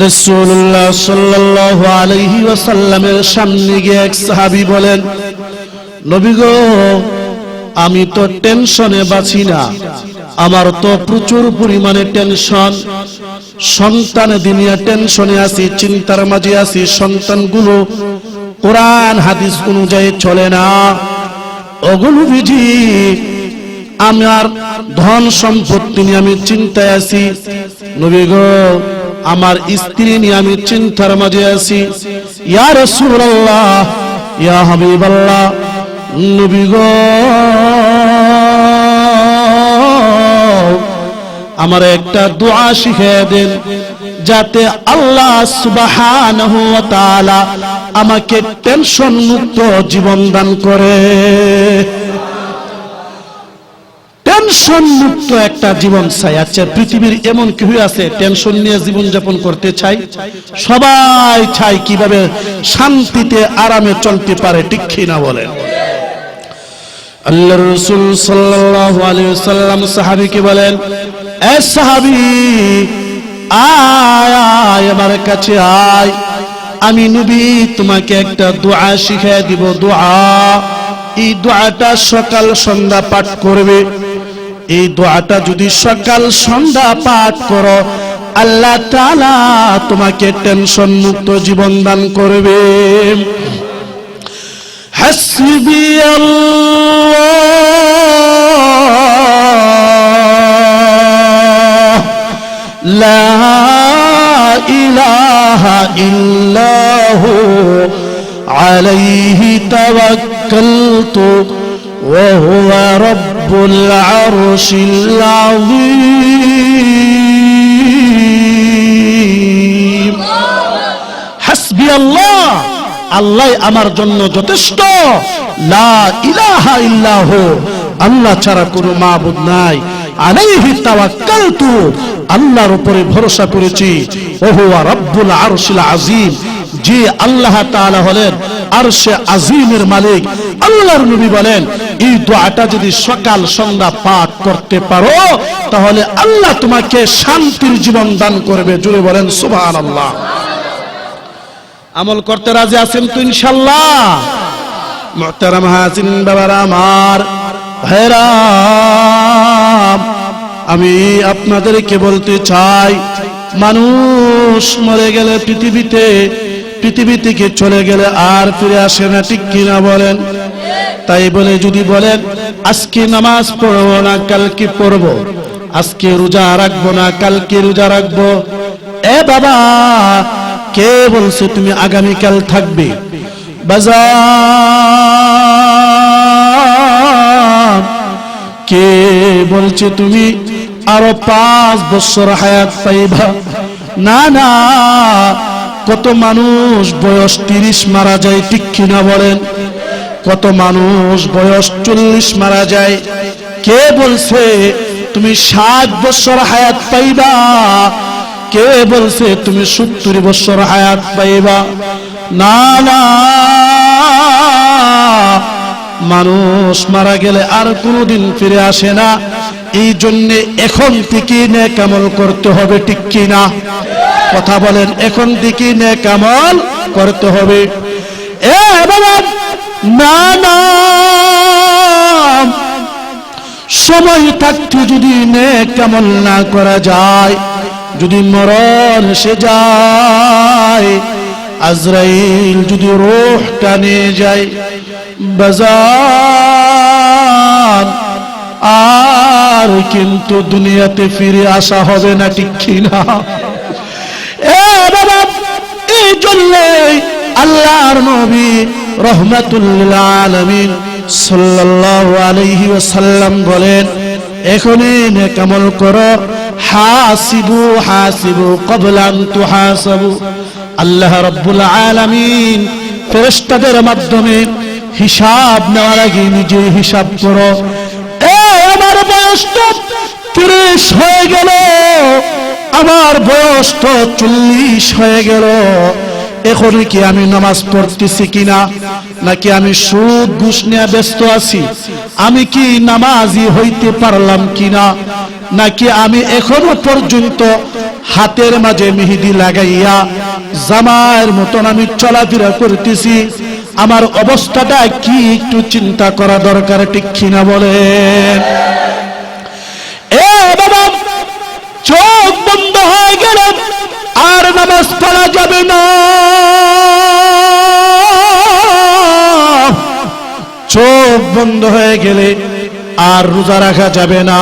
রাসূলুল্লাহ সাল্লাল্লাহু আলাইহি ওয়াসাল্লামের সামনে গিয়ে এক সাহাবী বলেন, নবী গো, আমি তো টেনশনে বাঁচি না, আমার তো প্রচুর পরিমাণে টেনশন, সন্তান দুনিয়া টেনশনে আছি, চিন্তার মাঝে আছি, সন্তানগুলো কোরআন হাদিস অনুযায়ী চলে না, ওগুলো বিধি, আমার ধন সম্পত্তি নিয়ে আমি চিন্তায় আছি, নবী গো আমার স্ত্রী নিয়ে আমি চিন্তার মাঝে আছি। ইয়া রাসূলুল্লাহ, ইয়া হাবিবাল্লাহ, নবী গো আমার একটা দোয়া শিখিয়ে দেন, যাতে আল্লাহ সুবহানাহু ওয়া তাআলা আমাকে টেনশন মুক্ত জীবন দান করে। টেনশন মুক্ত একটা জীবন চাই। আচ্ছা, পৃথিবীর এমন কেউ আছে টেনশন নিয়ে জীবন যাপন করতে চাই? সবাই চাই কিভাবে শান্তিতে আরামে চলতে পারে, ঠিক কিনা বলেন? আল্লাহর রাসূল সাল্লাল্লাহু আলাইহি ওয়াসাল্লাম সাহাবীকে বলেন, এ সাহাবী, আয় আয় আমার কাছে আয়, আমি নবী তোমাকে একটা দোয়া শিখিয়ে দিব। দোয়া, এই দোয়াটা সকাল সন্ধ্যা পাঠ করবে। এই দোয়াটা যদি সকাল সন্ধ্যা পাঠ করো, আল্লাহ তাআলা তোমাকে টেনশন মুক্ত জীবন দান করবে। হাসবি আল্লাহ লা ইলাহা ইল্লাহু আলাইহি তাওয়াক্কালতু ওয়া হুয়া রাব্বুল আরশিল আযীম। হাসবি আল্লাহ, আল্লাহ আমার জন্য যথেষ্ট, লা ইলাহা ইল্লাহু, আল্লাহ ছাড়া কোনো মাবুদ নাই, আলাইহি তাওয়াক্কালতু, আল্লাহর উপরে ভরসা করেছি, ওয়া হুয়া রাব্বুল আরশিল আযীম, যে আল্লাহ তাআলা হলেন আরশে আজিমের মালিক। আল্লাহর নবী বলেন এই দোয়াটা যদি সকাল সন্ধ্যা পাঠ করতে পারো তাহলে আল্লাহ তোমাকে শান্তির জীবন দান করবে। জোরে বলেন সুবহানাল্লাহ। আমল করতে রাজি আছেন তো ইনশাআল্লাহ? মুহতারাম হাজিরিন বাবারা আমার, ভাইরা, আমি আপনাদেরকে বলতে চাই মানুষ মরে গেলে পৃথিবী থেকে চলে গেলে আর ফিরে আসে না, ঠিক কিনা বলেন? তাই বলে যদি বলেন আজকে নামাজ পড়বো না কালকে পড়বো, আজকে রোজা রাখবো না কালকে রোজা রাখবো, এ বাবা কে বলছে তুমি আগামীকাল থাকবে? বাজার কে বলছে তুমি আরো 5 বছর হায়াত পাইবা? না না, কত মানুষ বয়স 30 মারা যায়, ঠিক কিনা বলেন? কত মানুষ বয়স 40 মারা যায়। কে বলছে তুমি 60 বছর হায়াত পাইবা? কে বলছে তুমি 70 বছর হায়াত পাইবা? না না, মানুষ মারা গেলে আর কোনোদিন ফিরে আসে না। এই জন্য এখন থেকে নেক আমল করতে হবে, ঠিক কিনা? কথা বলেন, এখন থেকে নেক আমল করতে হবে। এ বাবা, না না, সময় থাকতে যদি নেক আমল না করা যায়, যদি মরণ এসে যায়, আজরাইল যদি রূহটা নিয়ে যায়, বাজার আর কিন্তু দুনিয়াতে ফিরে আসা হবে না, ঠিক কিনা? এ বাবা, এই জন্য আল্লাহর নবী রাহমাতুল লিল আলামিন সাল্লাল্লাহু আলাইহি ওয়াসাল্লাম বলেন এখনই নেক আমল করো, হাসিবু হাসিবু ক্বাবলা আন তুহাসাবু। আল্লাহ রাব্বুল আলামিন ফেরেশতাদের মাধ্যমে হিসাব নেওয়ার আগে নিজে হিসাব করো। আমার বয়স তো 30 হয়ে গেল, আমার বয়স তো 40 হয়ে গেল, এখন কি আমি নামাজ পড়তেছি কিনা, নাকি আমি সুদ ঘুষ নিয়ে ব্যস্ত আছি, আমি কি নামাজি হইতে পারলাম কিনা, নাকি আমি এখনো পর্যন্ত হাতের মাঝে মেহেদি লাগাইয়া জামার মতন আমি চলাফেরা করতেছি, আমার অবস্থাটা কি একটু চিন্তা করা দরকার, ঠিক কিনা বলেন? এ বাবা, চোখ বন্ধ হয়ে গেল আর নামাজ পড়া যাবে না, চোখ বন্ধ হয়ে গেলে আর রোজা রাখা যাবে না,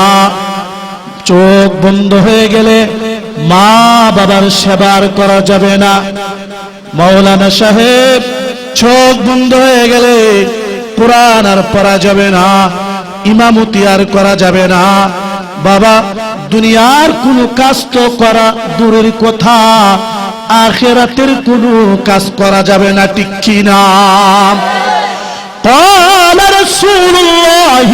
চোখ বন্ধ হয়ে গেলে মা বাবার সেবা করা যাবে না। মাওলানা সাহেব, চোখ বন্ধ হয়ে গেলে কোরআন আর পড়া যাবে না, ইমামতি আর করা যাবে না। বাবা, দুনিয়ার কোনো কাজ তো করা দূরের কথা, আখিরাতের কোনো কাজ করা যাবে না, ঠিক কিনা? قال رسول الله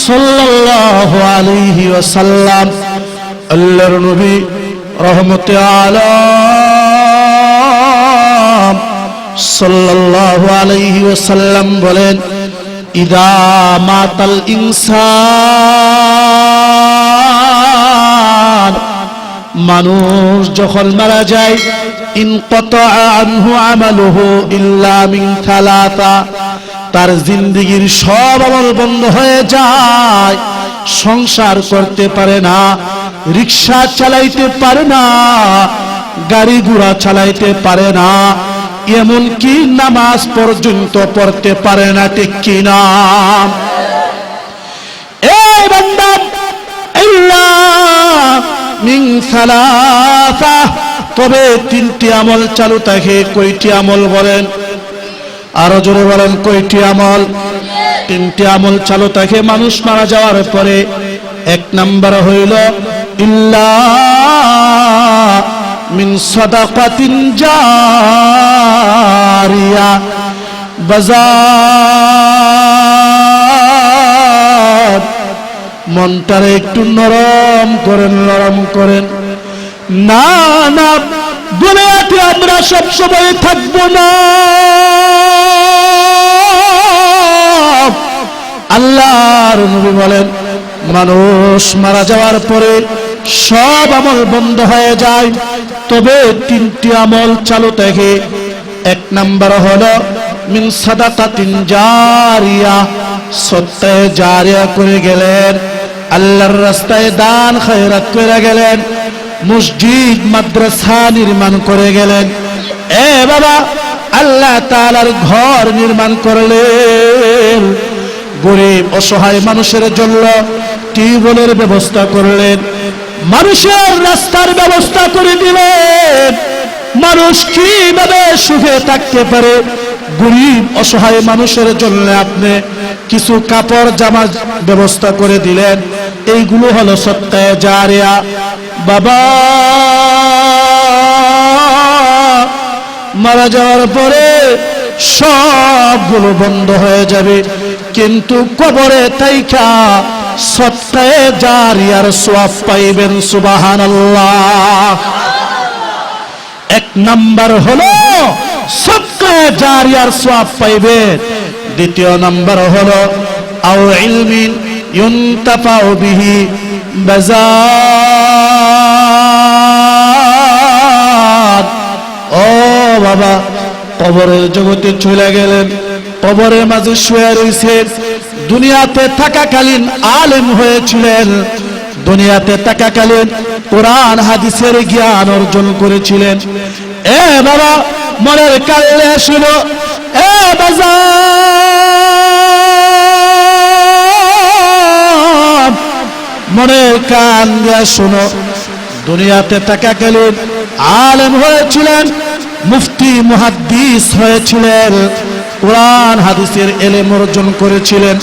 صلى الله عليه وسلم, আল্লাহর নবী রহমতে আলম সাল্লাল্লাহু আলাইহি ওয়াসাল্লাম বলেন ইদা মাতাল ইনসান, মানুষ যখন মারা যায়, ইনকাতা আনহু আমালুহু ইল্লা মিন সালাসা, তার জিন্দেগীর সব আমল বন্ধ হয়ে যায়, সংসার করতে পারে না, রিকশা চালাইতে পারে না, গাড়ি ঘোড়া চালাইতে পারে না, এমনকি নামাজ পর্যন্ত পড়তে পারে না, ঠিক কিনা? এই বান্দা, ইল্লা মিন সালাসা, তবে 3টি আমল চালু থাকে। কয়টি আমল বলেন? আরো জোরে বলেন, কয়টি আমল? 3টি আমল চালু থাকে মানুষ মারা যাওয়ার পরে। 1 নাম্বার হইল ইল্লা মিন সাদাকাতিন জারিয়া, বাজার মনটারে একটু নরম করেন, নরম করেন। না না, দুনিয়াতে আমরা সব সময় থাকবো না। আল্লাহর নবী বলেন, মানুষ মারা যাওয়ার পরে সব আমল বন্ধ হয়ে যায়, তবে তিনটি আমল চালু থাকে। এক নাম্বার হলো মিন সাদাকাতিন জারিয়া, সত্তায়ে জারিয়া করে গেলেন, আল্লাহর রাস্তায় দান খয়রাত করে গেলেন, মসজিদ মাদ্রাসা নির্মাণ করে গেলেন। এ বাবা, আল্লাহ তাআলার ঘর নির্মাণ করলেন, গরিব অসহায় মানুষের জন্য টিউবওয়েলের ব্যবস্থা করলেন, মানুষের রাস্তার ব্যবস্থা করে দিলেন। মানুষ কিভাবে সুখে থাকতে পারে, গরিব অসহায় মানুষের জন্য আপনি কিছু কাপড় জামা ব্যবস্থা করে দিলেন। এইগুলো হলো সত্তায়ে জারিয়া। বাবা, মারা যাওয়ার পরে সবগুলো বন্ধ হয়ে যাবে, কিন্তু কবরে তাইকা সত্তায়ে জারিয়ার সওয়াব পাইবেন। সুবহানাল্লাহ। এক নাম্বার হলো সত্তায়ে জারিয়ার সওয়াব পাইবেন। দ্বিতীয় নাম্বার হলো আও ইলমিন ইউনতাফাউ বিহি বাযার। ও বাবা, কবরের জগতে চলে গেলেন, কবরের মাঝে শুয়ে রয়েছেন, দুনিয়াতে থাকাকালীন আলেম হয়েছিলেন, দুনিয়াতে থাকাকালীন কোরআন হাদিসের জ্ঞান অর্জন করেছিলেন। এ বাবা, মনের কালে শুনো, এ বাজার, মনের কান দিয়ে শুনো, দুনিয়াতে থাকাকালীন আলেম হয়েছিলেন, মুফতি মুহাদ্দিস হয়েছিলেন, কোরআন হাদিসের ইলম অর্জন করেছিলেন।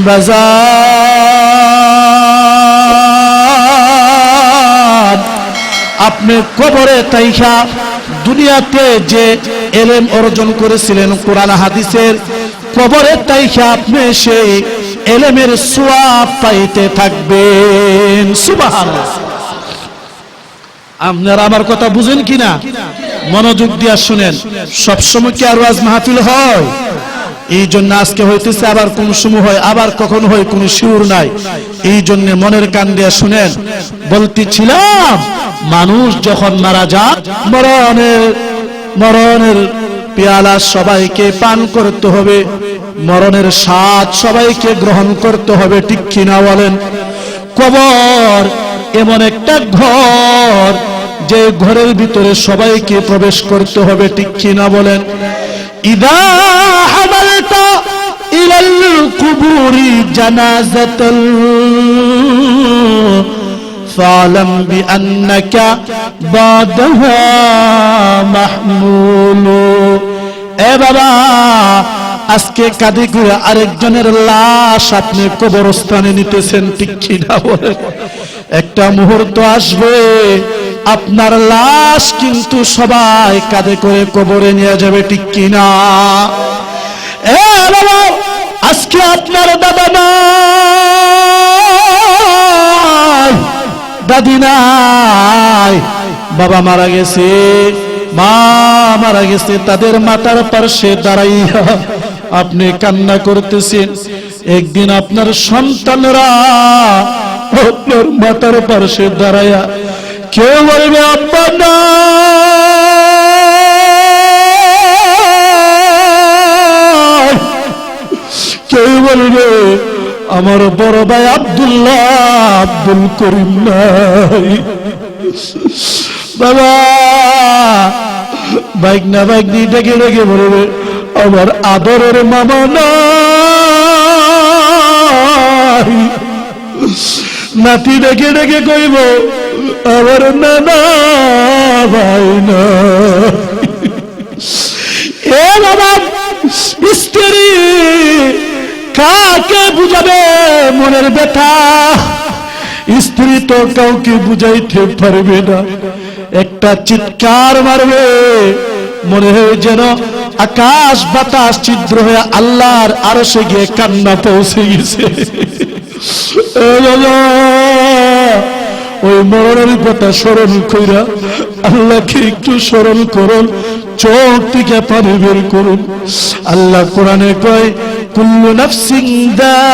বাজার, আপনি কবরে তাইখা দুনিয়াতে যে ইলম অর্জন করেছিলেন কোরআন হাদিসের, কবরে তাইখা আপনি সেই ইলমের সওয়াব পাইতে থাকবেন। সুবহানাল্লাহ। আপনারা আমার কথা বুঝেন কিনা? মনোযোগ দিয়া শুনেন। সবসময় কি আর ওয়াজ মাহফিল হয়? এই জন্য আজকে হইতেছে, আবার কোন সময় হয়, আবার কখন হয় কোন শিওর নাই। এই জন্য মনের কান দিয়া শুনেন। বলতেছিলাম, মানুষ যখন মারা যায়, মরণের পেয়ালা সবাইকে পান করতে হবে, মরণের স্বাদ সবাইকে গ্রহণ করতে হবে, ঠিক কিনা বলেন? কবর এমন একটা ঘর, যে ঘরের ভিতরে সবাইকে প্রবেশ করতে হবে, ঠিক কিনা বলেন? ইদা হামালতা ইলাল কুবুরি জানাজাতাল ফালাম বিআন্নাকা বাদাহা মাহমুলু। এ বাবা, আজকে কাঁধে করে আরেকজনের লাশ আপনি কবরস্থানে নিতেছেন, ঠিক কিনা বলেন? একটা মুহূর্ত আসবে, আপনার লাশ কিন্তু সবাই কাঁধে করে কবরে নিয়ে যাবে, ঠিক কিনা? এ বাবা, আজকে আপনার দাদা নাই, দাদি নাই, বাবা মারা গেছে, মা মারা গেছে, তাদের মাথার পাশে দাঁড়াইয়া আপনি কান্না করতেছেন। একদিন আপনার সন্তানরা আপনার মাথার পাশে দাঁড়াইয়া কেউ বলবে আব্বা না, কেউ বলবে আমার বড় ভাই আব্দুল্লাহ আব্দুল করিম নাই। বাবা, বাইকনা বাইকনি ডেকে ডেকে বলবে আমার আদরের মামা নাই। নাতি ডেকে ডেকে কইব আমার নানা ভাই না। এ বাবা, স্ত্রী কাকে বুঝাবে মনের ব্যথা? স্ত্রী তো কাউকে বুঝাইতে পারবে না। একটা চিৎকার মারবে, মনে হয় যেন আকাশ বাতাস ছিদ্র হয়ে আল্লাহর আরশে গিয়ে কান্না পৌঁছে গেছে। ওই মরণের কথা স্মরণ কইরা আল্লাহকে একটু স্মরণ করুন, চোখ থেকে পানি বের করুন। আল্লাহ কোরআনে কয় কুল্লু নাফসিন যায়িকাতুল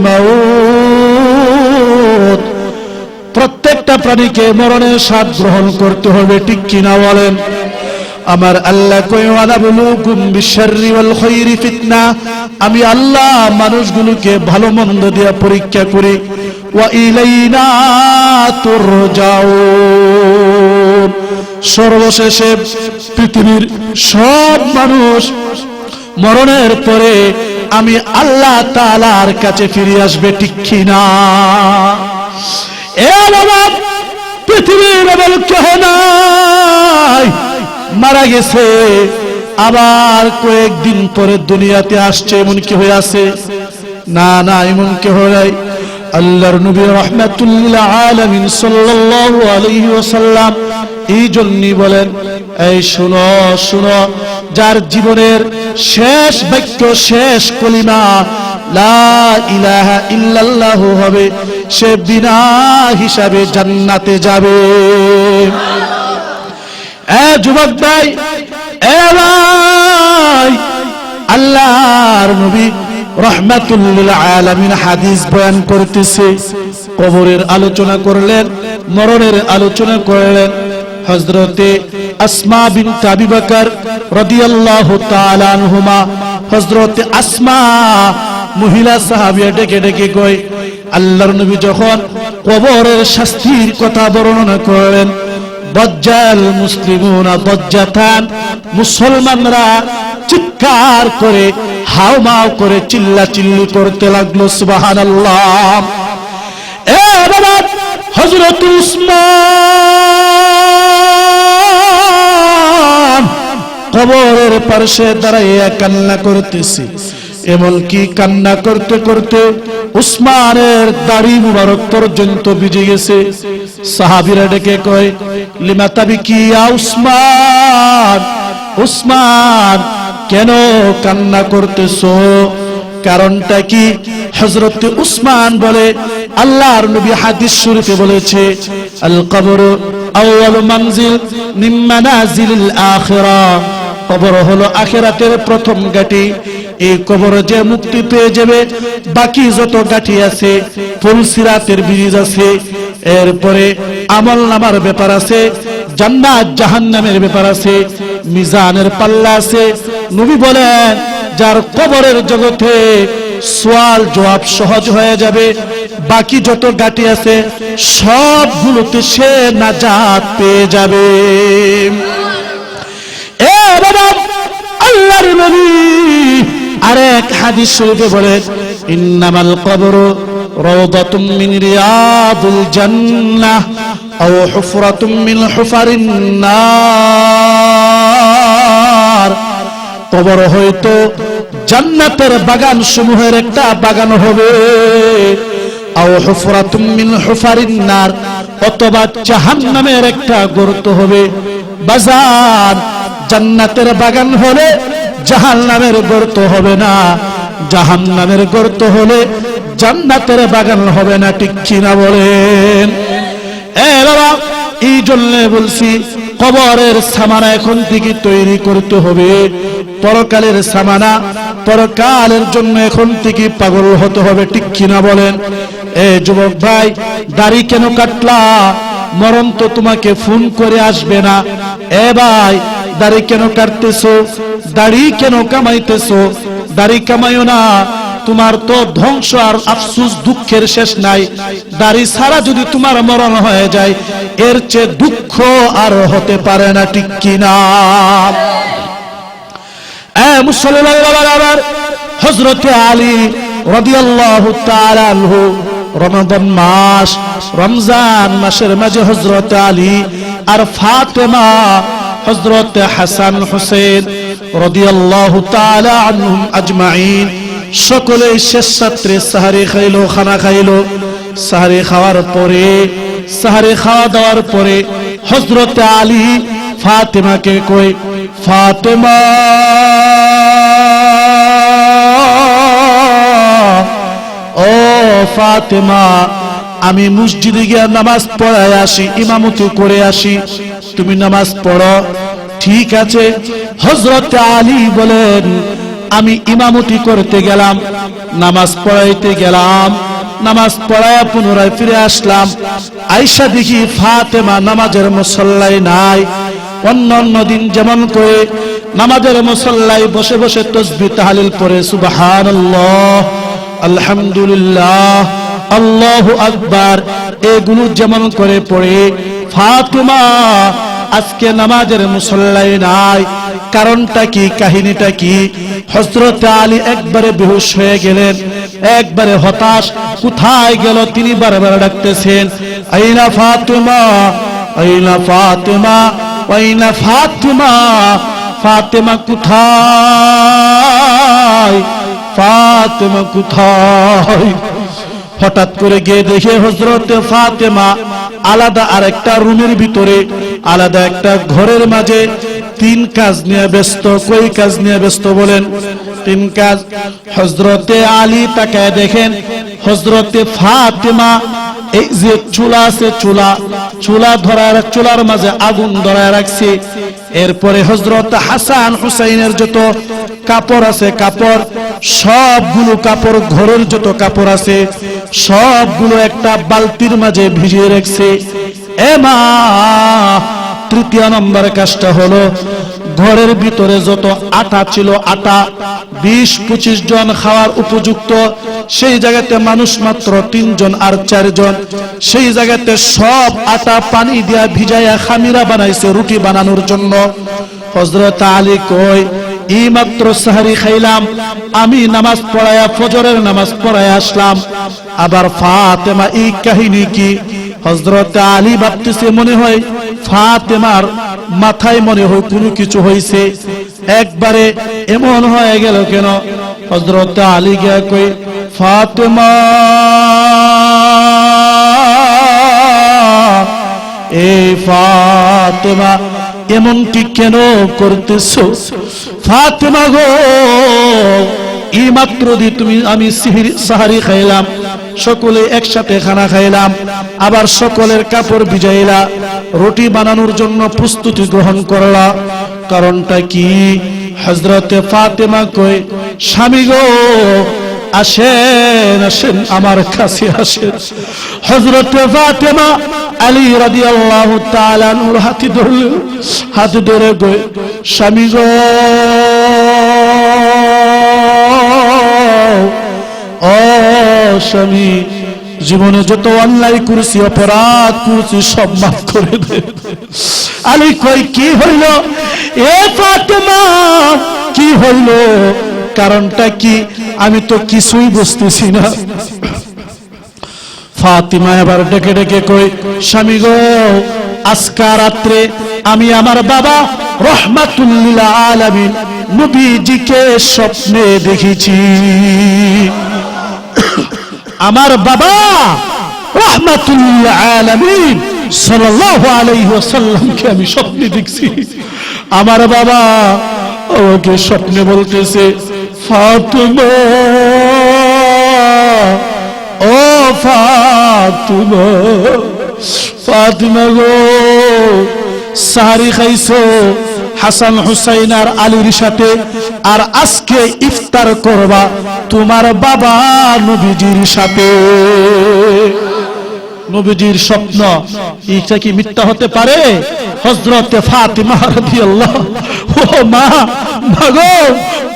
মাউত, প্রত্যেকটা প্রাণীকে মরণের স্বাদ গ্রহণ করতে হবে, ঠিক কিনা বলেন? আমার আল্লাহ কয় ওয়ানাবলুকুম বিশররি ওয়াল খায়রি ফিতনা, আমি আল্লাহ মানুষগুলোকে ভালো মন্দ দিয়ে পরীক্ষা করি। ওয়া ইলাইনা তুরজাউন, সর্বশেষে পৃথিবীর সব মানুষ মরণের পরে আমি আল্লাহ তাআলার কাছে ফিরে আসবে, ঠিক কিনা? এ বাবা, পৃথিবীর এমন কেহ নাই মারা গেছে আবার কয়েকদিন পরে দুনিয়াতে আসছে, এমন কি হয়ে আছে? না না, এমন কেহ নাই। আল্লাহর নবী রাহমাতুল লিল আলামিন সাল্লাল্লাহু আলাইহি ওয়াসাল্লাম এই জন্যই বলেন, এই শুনো শুনো, যার জীবনের শেষ বাক্য শেষ কলিমা লা ইলাহা ইল্লাল্লাহু হবে, সে বিনা হিসাবে জান্নাতে যাবে। এ যুবক ভাই, এ ভাই, আল্লাহর নবী রাহমাতুল লিল আলামিন হাদিস বয়ান করতেছে, কবরের আলোচনা করলেন, মরণের আলোচনা করলেন। হযরতে আসমা বিনত আবি বকর রাদিয়াল্লাহু তাআলা আনহুমা, হযরতে আসমা মহিলা সাহাবিয়া ডেকে ডেকে কয়, আল্লাহর নবী যখন কবরের শাস্তির কথা বর্ণনা করলেন, দাজ্জাল মুসলিমুনা দাজ্জাতান, মুসলমানরা চিৎকার করে হাওমাও করে চিল্লাচিল্লি করতে লাগলো, সুবহানাল্লাহ। এ বাবা, হযরত উসমান কবরের পাশে দাঁড়াইয়া কান্না করতেছে। এমনকি কান্না করতে করতে উসমানের দাড়ি মুবারক পর্যন্ত ভিজে গেছে। সাহাবীরা ডেকে কয়, লিমা তাবিকি ইয়া উসমান, উসমান কেন কান্না করতেছো, কারণটা কি? হযরত উসমান বলে, আল্লাহর নবী হাদিস শরীফে বলেছে, আল কবর আউয়ালু মানজিল মিন মানাজিলিল আখিরাহ, কবর হলো আখিরাতের প্রথম ঘাঁটি। এই কবর যে মুক্তি পেয়ে যাবে, বাকি যত ঘাঁটি আছে, ফুলসিরাতের ব্রিজ আছে, এরপরে আমল নামার ব্যাপার আছে, জান্নাত জাহান্নামের ব্যাপার আছে, মিজানের পাল্লা আছে। নবী বলেন, যার কবরের জগতে সওয়াল জবাব সহজ হয়ে যাবে, বাকি যত ঘাঁটি আছে সবগুলোতে সে নাজাত পেয়ে যাবে। এ বাবা, আল্লাহর নবী আরেক হাদিস শরীফে বলেন, ইন্নামাল কবরু রাওদাতুম মিন রিয়াদিল জান্নাহ আও হুফরাতুম মিন হুফারিন নার, কবর হয়তো জান্নাতের বাগান সমূহের একটা বাগান হবে, আও হুফরাতুম মিন হুফারিন নার, অথবা জাহান্নামের একটা গর্ত হবে। বাজার, জান্নাতের বাগান হলে জাহান্নামের গর্ত হবে না, জাহান্নামের গর্ত হলে জান্নাতের বাগান হবে না, ঠিক কিনা বলেন? এ বাবা, এই জন্য বলছি, কবরের সামানা এখন থেকে তৈরি করতে হবে। পরকালের সামানা, পরকালের জন্য এখন থেকে পাগল হতে হবে, ঠিক কিনা বলেন? এ যুবক ভাই, দাড়ি কেন কাটলা? মরণ তো তোমাকে ফোন করে আসবে না। এ ভাই, দাড়ি কেন কাটতেছো? দাড়ি কেন কামাইতেছো? দাড়ি কামাইও না, তোমার তো ধ্বংস আর আফসোস দুঃখের শেষ নাই। দাড়ি ছাড়া যদি তোমার মরণ হয়ে যায়, এর চেয়ে দুঃখ আর হতে পারে না, ঠিক কিনা? মুসলমান, হযরত আলী রাদিয়াল্লাহু তাআলা আনহু, রমাদান মাস, রমজান মাসের মাঝে হযরত আলী আর ফাতেমা, হযরত হাসান হুসাইন রাদিয়াল্লাহু তাআলা আনহুম আজমাইন, সকলে শেষ রাত্রে সাহারি খাইলো, খানা খাইলো। সাহারি খাওয়ার পরে, সাহারি খাওয়া দাওয়ার পরে হযরত আলী ফাতেমাকে কই, ফাতেমা, ও ফাতেমা, আমি মসজিদে গিয়ে নামাজ পড়ায় আসি, ইমামতি করে আসি, তুমি নামাজ পড়ো। ঠিক আছে। হযরত আলী বলেন, আমি ইমামতি করতে গেলাম, নামাজ পড়াইতে গেলাম, নামাজ পড়ায় পুনরায় ফিরে আসলাম। আয়েশা দেখি ফাতেমা নামাজের মুসল্লায় নাই। অন্য দিন যেমন করে নামাজের মুসল্লায় বসে বসে তাসবিহ তাহলিল পড়ে, সুবহানাল্লাহ, আলহামদুলিল্লাহ, আল্লাহু আকবার, এগুলো যেমন করে পড়ে, ফাতেমা আজকে নামাজের মুসল্লায় নাই। কারণটা কি, কাহিনীটা কি? হযরত আলী একবারে বেহুশ হয়ে গেলেন, একবারে হতাশ। কোথায় গেল? তিনি বারবার ডাকতেছেন, আইনা ফাতেমা, আইনা ফাতেমা, আইনা ফাতেমা, ফাতেমা কোথায়, ফাতেমা কোথায়? হঠাৎ করে গিয়ে দেখে হযরতে ফাতেমা আলাদা আরেকটা রুমের ভিতরে, আলাদা একটা ঘরের মাঝে তিন কাজ নিয়ে ব্যস্ত। কই কাজ নিয়ে ব্যস্ত বলেন? তিন কাজ। হযরতে আলী তাকায় দেখেন হযরতে ফাতেমা এই যে চুলা আছে, চুলা ধরায়, চুলার মাঝে আগুন ধরায় রাখছে। এরপরে হযরত হাসান হুসাইনের যত কাপড় আছে, কাপড় সবগুলো কাপড়, ঘরের যত কাপড় আছে সবগুলো একটা বালতির মাঝে ভিজিয়ে রাখছে। মা, তৃতীয় নম্বর কাজটা হলো ঘরের ভিতরে যত আটা ছিল, আটা 20-25 জন খাওয়ার উপযুক্ত, সেই জায়গাতে মানুষ মাত্র 3 জন আর 4 জন। সেই জায়গাতে সব আটা পানি দিয়া ভিজাইয়া খামিরা বানাইছে রুটি বানানোর জন্য। হযরত আলী কই, এই মাত্র সাহরি খাইলাম, আমি নামাজ পড়ায়া ফজরের নামাজ পড়ায়া আসলাম। আবার ফাতেমা এই কাহিনী কি? হযরত আলী ভাবতেছে মনে হয় ফাতেমার মাথায় মনে হয় কোনো কিছু হয়েছে, একবারে এমন হয়ে গেল কেন? হযরত আলী গিয়া কই, ফাতেমা, এই ফাতেমা এমনটি কেন করতেছো? ফাতেমা গো, এই মাত্র তুমি আমি সাহারি খাইলাম, সকলে একসাথে খানা খাইলাম, আবার সকলের কাপড় ভিজাইলা, রুটি বানানোর জন্য প্রস্তুতি গ্রহণ করলা, কারণটা কি? হযরতে ফাতেমা কই, স্বামী গো, আসেন আসেন, আমার কাছে আসেন। হযরতে ফাতেমা আলী রাদিয়াল্লাহু তাআলা আনহুর হাতে ধরল, হাতে ধরে কই, স্বামী গো, ও স্বামী, জীবনে যত অন্যায় করেছি, অপরাধ করেছি, সব মাফ করে দে। আলী কই, কি হইল? এ ফাতেমা, কি হইল? কারণটা কি? আমি তো কিছুই বুঝতেছি না। ফাতিমা এবার ডেকে ডেকে কই, স্বামী গো, আজকে রাত্রে আমি আমার বাবা রাহমাতুল লিল আলামিন নবীজিকে স্বপ্নে দেখেছি। আমার বাবা রাহমাতুল লিল আলামিন সাল্লাল্লাহু আলাইহি ওয়াসাল্লামকে আমি স্বপ্নে দেখছি। আমার বাবা ওকে স্বপ্নে বলতেছে, ফাতিমা, ও ফাতিমা, ফাতিমা গো, সাহারি খাইছো হাসান হুসাইন আর আলীর সাথে, আর আজকে ইফতার করবা তোমার বাবা নবীজির সাথে। নবীজির স্বপ্ন, এটা কি মিথ্যা হতে পারে? হযরতে ফাতিমা রাদিয়াল্লাহু, ও মা, ভাগো,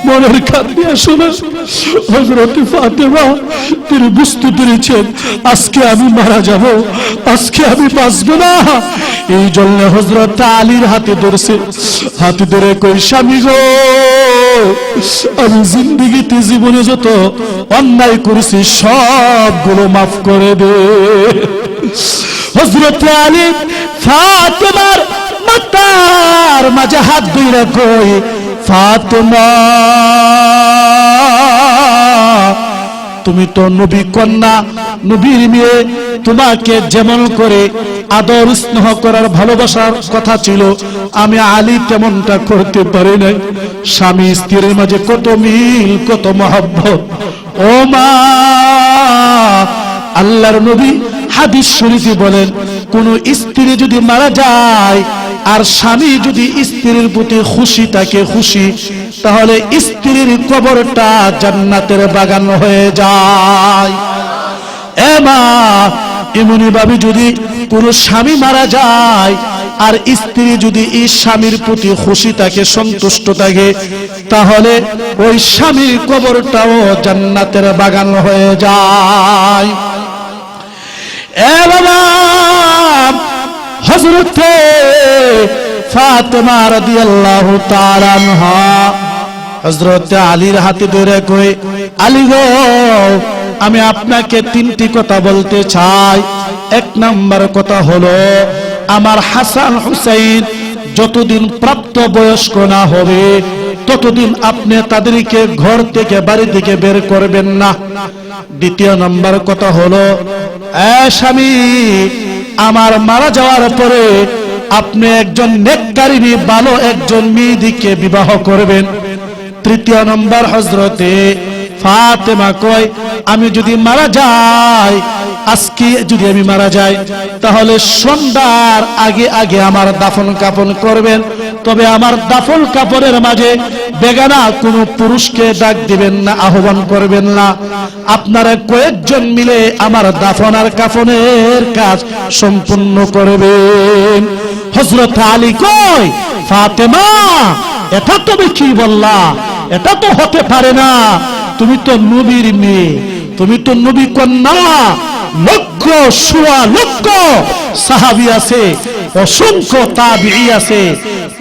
মনের কান্না শুনে হযরতে ফাতিমা তিনি বুঝতে পেরেছেন আজকে আমি মারা যাব, আজকে আমি বাঁচব না। এই জন্য হযরত আলীর হাতে ধরছে, হাতে ধরে কই, স্বামী গো, আমি জিন্দেগিতে জীবনে যত অন্যায় করেছি সবগুলো মাফ করে দে। হযরত আলী ফাতেমার মাথার মাঝে হাত ধরে কই, ফাতেমা, তুমি তো নবী কন্যা, নবীর মেয়ে, তোমাকে যেমন করে আদর স্নেহ করার ভালোবাসার কথা ছিল আমি আলী তেমনটা করতে পারি নাই। স্বামী স্ত্রীর মাঝে কত মিল, কত মহব্বত। ও মা, আল্লাহর নবী হাদিস শরীফে বলেন, কোন স্ত্রী যদি মারা যায় আর স্বামী যদি স্ত্রীর প্রতি খুশি থাকে, খুশি, তাহলে স্ত্রীর কবরটা জান্নাতের বাগান হয়ে যায়। এমা এমনি ভাবে যদি কোন স্বামী মারা যায় আর স্ত্রী যদি এই স্বামীর প্রতি খুশি থাকে, সন্তুষ্ট থাকে, তাহলে ওই স্বামীর কবরটাও জান্নাতের বাগান হয়ে যায়। এ বাবা, হযরত ফাতেমা রাদিয়াল্লাহু তাআলা আনহা হযরত আলীর হাতে ধরে কই, আলী গো, আমি আপনাকে তিনটি কথা বলতে চাই। এক নাম্বার কথা হলো, আমার হাসান হুসাইন যতদিন প্রাপ্ত বয়স্ক না হবে ততদিন আপনি তাদেরকে ঘর থেকে, বাড়ি থেকে বের করবেন না। দ্বিতীয় নাম্বার কথা হলো, স্বামী, আমার মারা যাওয়ার পরে আপনি একজন নেককারিনী ভালো একজন মেয়েদিকে বিবাহ করবেন। তৃতীয় নম্বর হযরতে ফাতেমা কয়, আমি যদি মারা যাই, আজকে যদি আমি মারা যাই, তাহলে সন্ধ্যার আগে আগে আমার দাফন কাফন করবেন। তবে আমার দাফন কাফনের মাঝে বেগানা কোনো পুরুষকে ডাক দিবেন না, আহ্বান করবেন না। আপনারা কয়েকজন মিলে আমার দাফন আর কাফনের কাজ সম্পূর্ণ করবেন। হযরত আলী কয়, ফাতেমা, এটা তুমি কি বললা? এটা তো হতে পারে না, তুমি তো নবীর মেয়ে, তুমি তো নবী কন্যা। লক্ষ সোয়া লক্ষ সাহাবী আছে, অসংখ্য তাবিঈ আছে।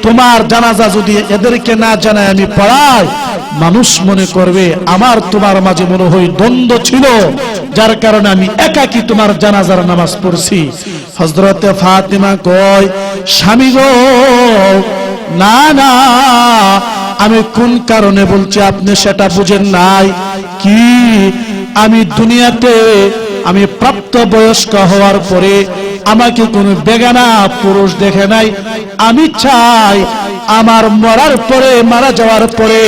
তোমার জানাজা যদি এদেরকে না জানায় আমি পড়াই, মানুষ মনে করবে আমার তোমার মাঝে মনে হয় দ্বন্দ্ব ছিল, যার কারণে আমি একাকী তোমার জানাজার নামাজ পড়ছি। হযরতে ফাতেমা কয়, স্বামী গো, না না, আমি কোন কারণে বলছি আপনি সেটা বুঝেন নাই। কি, আমি দুনিয়াতে আমি প্রাপ্ত বয়স্ক হওয়ার পরে আমাকে কোনো বেগানা পুরুষ দেখে নাই। আমি চাই আমার মরার পরে, মারা যাওয়ার পরে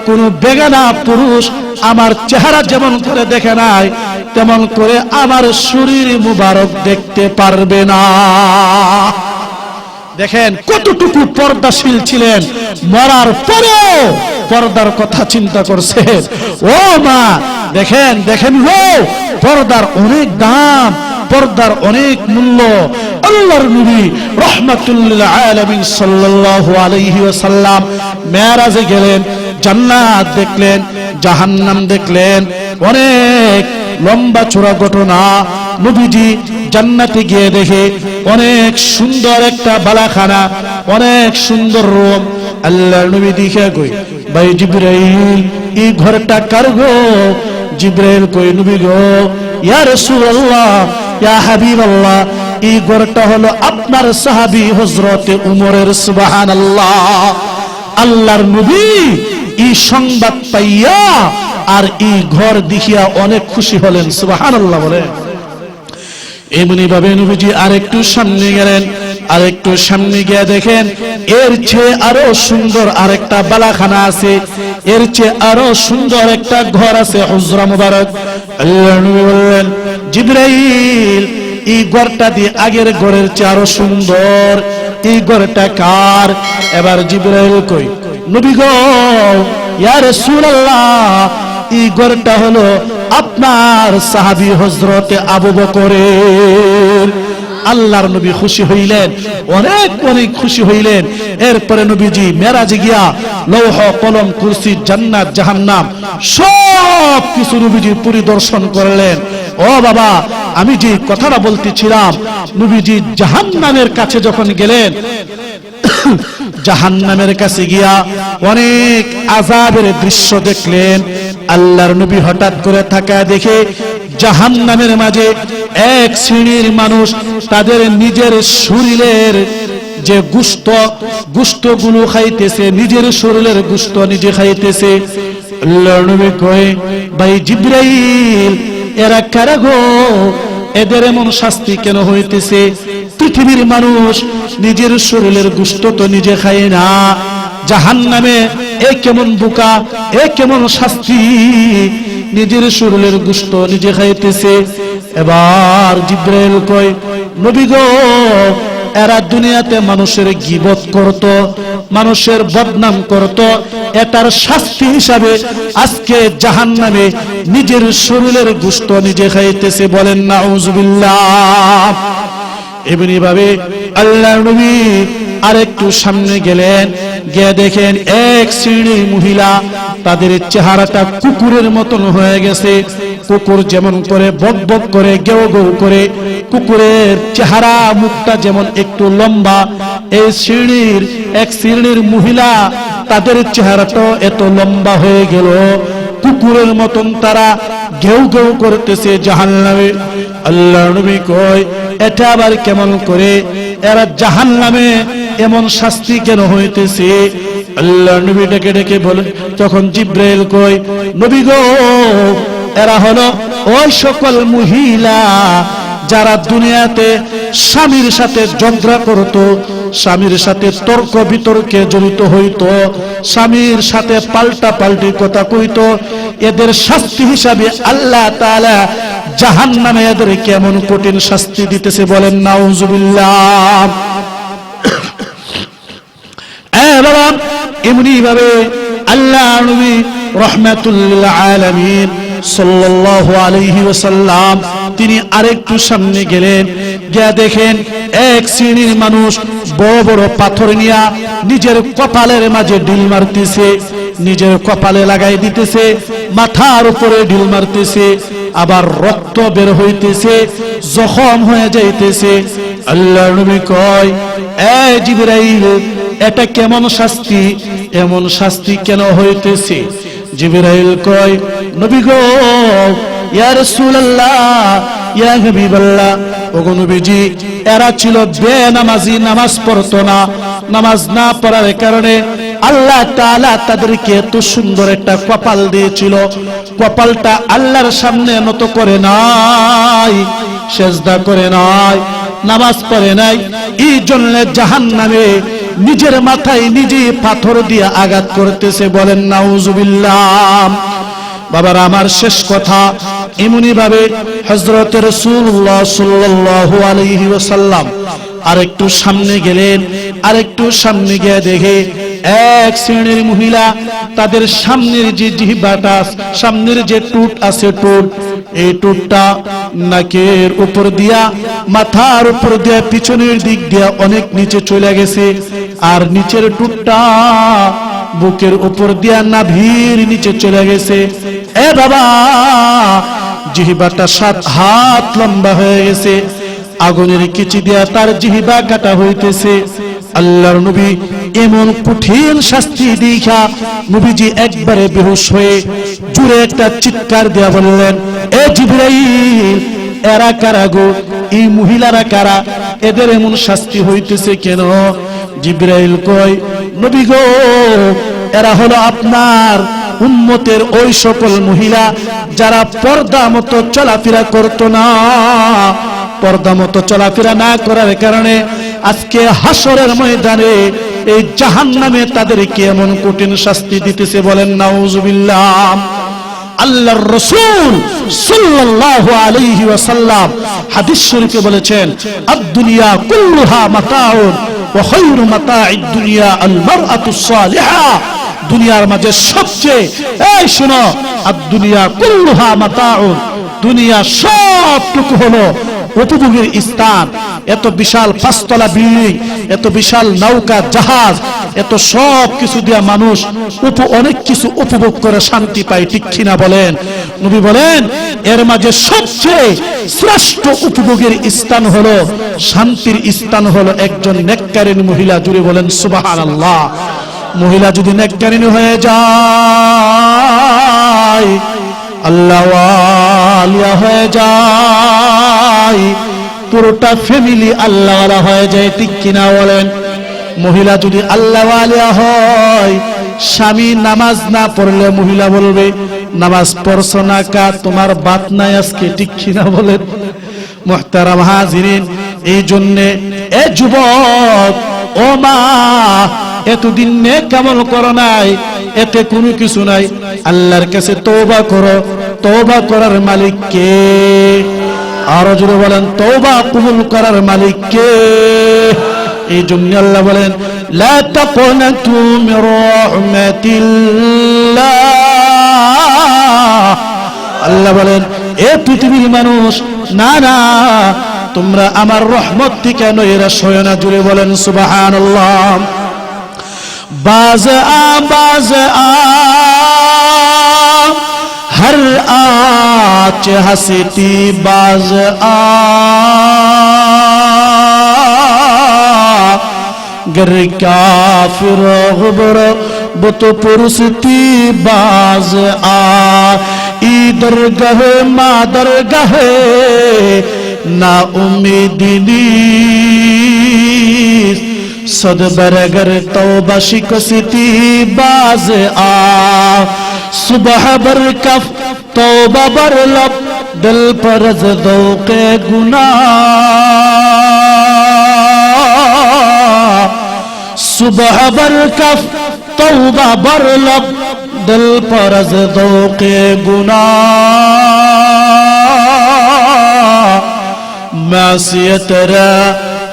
কোন বেগানা পুরুষ আমার চেহারা যেমন করে দেখে নাই, তেমন করে আমার শরীর মুবারক দেখতে পারবে না। দেখেন কতটুকু পর্দাশীল ছিলেন, মরার পরেও পর্দার কথা চিন্তা করছে। ও মা, দেখেন দেখেন গো, পর্দার অনেক দাম, পর্দার অনেক মূল্য। আল্লাহর নবী রাহমাতুল লিল আলামিন সাল্লাল্লাহু আলাইহি ওয়াসাল্লাম মেরাজে গেলেন, জান্নাত দেখলেন, জাহান্নাম দেখলেন, অনেক লম্বা চূড়া ঘটনা। নবীজি জান্নাতে গিয়ে দেখে অনেক সুন্দর একটা বালাখানা, অনেক সুন্দর রুম। আল্লাহর নবী দেখে কই, ভাই জিবরাইল, এই ঘরটা কার গো? জিবরাইল কই, নবী গো। ইয়া রাসূলুল্লাহ, ইয়া হাবিবাল্লাহ, এই ঘরটা হলো আপনার সাহাবী হযরতে উমরের। সুবহানাল্লাহ। আল্লাহর নবী এই সংবাদ পাইয়া আর এই ঘর দেখিয়া অনেক খুশি হলেন। সুবহানাল্লাহ বলেন। এমনি ভাবে নবীজি আরেকটু সামনে গেলেন, আরেকটু সামনে গিয়ে দেখেন এর চেয়ে আরো সুন্দর আরেকটা বালাখানা আছে, এর চেয়ে আরো সুন্দর একটা ঘর আছে, হুজরা মুবারক। আল্লাহর নবী বললেন, জিবরাইল, এই ঘরটা দিয়ে আগের ঘরের চেয়ে আরো সুন্দর, এই ঘরটা কার? এবার জিবরাইল কই, নবী গো, ইয়া রাসূলুল্লাহ, এই ঘরটা হলো আপনার সাহাবী হযরতে আবু বকরের। আল্লাহর নবী খুশি হইলেন, অনেক অনেক খুশি হইলেন। এরপরে নবীজি মেরাজে গিয়া লৌহ কলম কুরসি জান্নাত জাহান্নাম সব কিছু নবীজি পরিদর্শন করলেন। ও বাবা, আমি যে কথাটা বলতেছিলাম, নবীজি জাহান্নামের কাছে যখন গেলেন, জাহান্নামের কাছে গিয়া অনেক আযাবের দৃশ্য দেখলেন। আল্লাহর নবী হঠাৎ করে তাকায় দেখে জাহান্নামের মাঝে এক শ্রেণীর মানুষ তাদের নিজের শরীরের যে গোশতগুলো খাইতেছে, নিজের শরীরের গোশত নিজে খাইতেছে। আল্লাহর নবী কয়, ভাই জিবরাইল, এরা কারা গো? এদের এমন শাস্তি কেন হইতেছে? পৃথিবীর মানুষ নিজের শরীরের গোশত তো নিজে খায় না, জাহান্নামে এ কেমন বোকা, এ কেমন শাস্তি, নিজের শরীরের গোশত নিজে খাইতেছে। এবার জিব্রাইল কয়, নবী গো, এরা দুনিয়াতে মানুষের গীবত করত, মানুষের বদনাম করত, এটার শাস্তি হিসাবে আজকে জাহান্নামে নিজের শরীরের গোশত নিজে খাইতেছে। বলেন নাউজুবিল্লাহ। এমনি ভাবে আল্লাহর নবী আরেকটু সামনে গেলেন, গিয়ে দেখেন এক শ্রেণীর মহিলা, তাদের চেহারাটা কুকুরের মতন হয়ে গেছে। কুকুর যেমন করে বক বক করে, গেউ গেউ করে, কুকুরের চেহারা মুখটা যেমন একটু লম্বা, এই শ্রেণীর এক শ্রেণীর মহিলা তাদের চেহারাটা এত লম্বা হয়ে গেল, কুকুরের মতন তারা ঘেউ ঘেউ করতেছে জাহান্নামে। আল্লাহর নবী কয়, এটা আবার কেমন করে, এরা জাহান্নামে এমন শাস্তি কেন হইতেছে? আল্লাহর নবী ডেকে ডেকে বলে, তখন জিব্রাইল কয়, নবী গো, এরা হলো ওই সকল মহিলা যারা দুনিয়াতে স্বামীর সাথে ঝগড়া করত, স্বামীর সাথে তর্ক বিতর্কে জড়িত হইত, স্বামীর সাথে পাল্টা পাল্টি কথা কইত। এদের শাস্তি হিসাবে আল্লাহ তাআলা জাহান্নামে এদের কেমন কঠিন শাস্তি দিতেছে। বলেন নাউজুবিল্লাহ। বাবা, এমনি ভাবে আল্লাহ নবী রাহমাতুল লিল আলামিন সাল্লাল্লাহু আলাইহি ওয়াসাল্লাম তিনি আরেকটু সামনে গেলেন, গিয়ে দেখেন এক শ্রেণীর মানুষ বড় বড় পাথর নিয়ে নিজের কপালের মাঝে ঢিল মারতেছে, নিজের কপালে লাগাই দিতেছে, মাথার উপরে ঢিল মারতেছে, আবার রক্ত বের হইতেছে, জখম হয়ে যাইতেছে। আল্লাহর নবী কয়, এ জিবরাইল, এটা কেমন শাস্তি? এমন শাস্তি কেন হইতেছে? জিবরাইল কয়, নবী গো, ইয়া রাসূলুল্লাহ, ইয়া হাবিবাল্লাহ, ওগো নবীজি, এরা ছিল বেনামাজি, নামাজ পড়তো না। নামাজ না পড়ার কারণে আল্লাহ তাআলা তাদেরকে এত সুন্দর একটা কপাল দিয়েছিল, কপালটা আল্লাহর সামনে নত করে নাই, সেজদা করে নাই, নামাজ পড়ে নাই। এই জন্য জাহান্নামে নিজের মাথায় নিজে পাথর দিয়ে আঘাত করতেছে। বলেন নাউজুবিল্লাহ। বাবার আমার শেষ কথা, এমনি ভাবে হযরত রাসূলুল্লাহ সাল্লাল্লাহু আলাইহি ওয়াসাল্লাম আরেকটু সামনে গেলেন, আরেকটু সামনে গিয়ে দেখে এক শ্রেণীর মহিলা, তাদের সামনের যে জিহ্বাটা, সামনের যে টুট আছে, টুট, এই টুটটা নাকের উপর দিয়া, মাথার উপর দিয়া, পিছনের দিক দিয়া অনেক নিচে চলে গেছে, আর নিচের টুটটা বুকের উপর দিয়া নাভির নিচে চলে গেছে। এ বাবা, জিহ্বাটা 7 হাত লম্বা হয়ে গেছে, আগুনের কিচি দিয়া তার জিহ্বা কাটা হইতেছে। আল্লাহর নবী এমন কঠিন শাস্তি দেখা নবীজি একবারে বেহুশ হয়ে জোরে একটা চিৎকার দিয়া বললেন, এ জিবরাইল, এরা কারা গো? এই মহিলারা কারা? এদের এমন শাস্তি হইতেছে কেন? জিবরাইল কয়, নবী গো, এরা হলো আপনার উম্মতের ওই সকল মহিলা যারা পর্দা মতো চলাফেরা করতো না। পর্দা মতো চলাফেরা না করার কারণে আজকে হাসরের ময়দানে এই জাহান্নামে তাদেরকে এমন কঠিন শাস্তি দিতেছে। বলেন নাউজুবিল্লাহ। আল্লাহর রাসূল সাল্লাল্লাহু আলাইহি ওয়াসাল্লাম হাদিস শরীফে বলেছেন, আদ-দুনিয়া কুল্লুহা মাতাউন ওয়া খায়রু মাতা'id দুনিয়া আল মারআতুস সালিহা। দুনিয়ার মাঝে সবচেয়ে, এই শোনো, আদ-দুনিয়া কুল্লুহা মাতাউন, দুনিয়া সবটুকু হলো উপভোগের স্থান। এত বিশাল 5 তলা বিল্ডিং, এত বিশাল নৌকা, জাহাজ, এত সব কিছু দিয়া মানুষ অনেক কিছু উপভোগ করে শান্তি পায়, ঠিক কিনা বলেন? নবী বলেন, এর মাঝে সবচেয়ে শ্রেষ্ঠ উপভোগের স্থান হলো, শান্তির স্থান হলো একজন নেককারিনী মহিলা। জুড়ে বলেন সুবহানাল্লাহ। মহিলা যদি নেককারিনী হয়ে যায়, আল্লাহ ওয়ালিয়া হয়ে যায়, পুরোটা ফ্যামিলি আল্লাহওয়ালা হয়ে যায়, ঠিক কিনা বলেন? মহিলা যদি আল্লাহওয়ালা হয়, স্বামী নামাজ না পড়লে মহিলা বলবে, নামাজ পড়ছো না কা, তোমার বাত নাই আজকে, ঠিক কিনা বলেন? মুহতারাম হাজিরিন, এই জন্য এ যুবক, ও মা, এতদিন নেক আমল করো নাই, এতে কোনো কিছু নাই। আল্লাহর কাছে তওবা করো। তওবা করার মালিক কে? আরো জোরে বলেন তওবা কবুল করার মালিক কে? এই জন্য আল্লাহ বলেন লা তাকুনাতু মির রাহমাতিল্লাহ। আল্লাহ বলেন এ পৃথিবীর মানুষ, না না তোমরা আমার রহমত থেকে নৈরাশ হয় না। জুড়ে বলেন সুবহানাল্লাহ। বাজ আ हर आँच हंसती बाज आ गर काफिर गुबर बुत पुरसती बाज आ इधर गहे मादर गहे ना उम्मीदी सद बरगर तौबा शिकसती बाज आ सुबह बर कफ तौबा बर लब दिल पर ज़ौक़े गुनाह। सुबह बर कफ तौबा बर लब दिल पर ज़ौक़े गुनाह। मासियत रा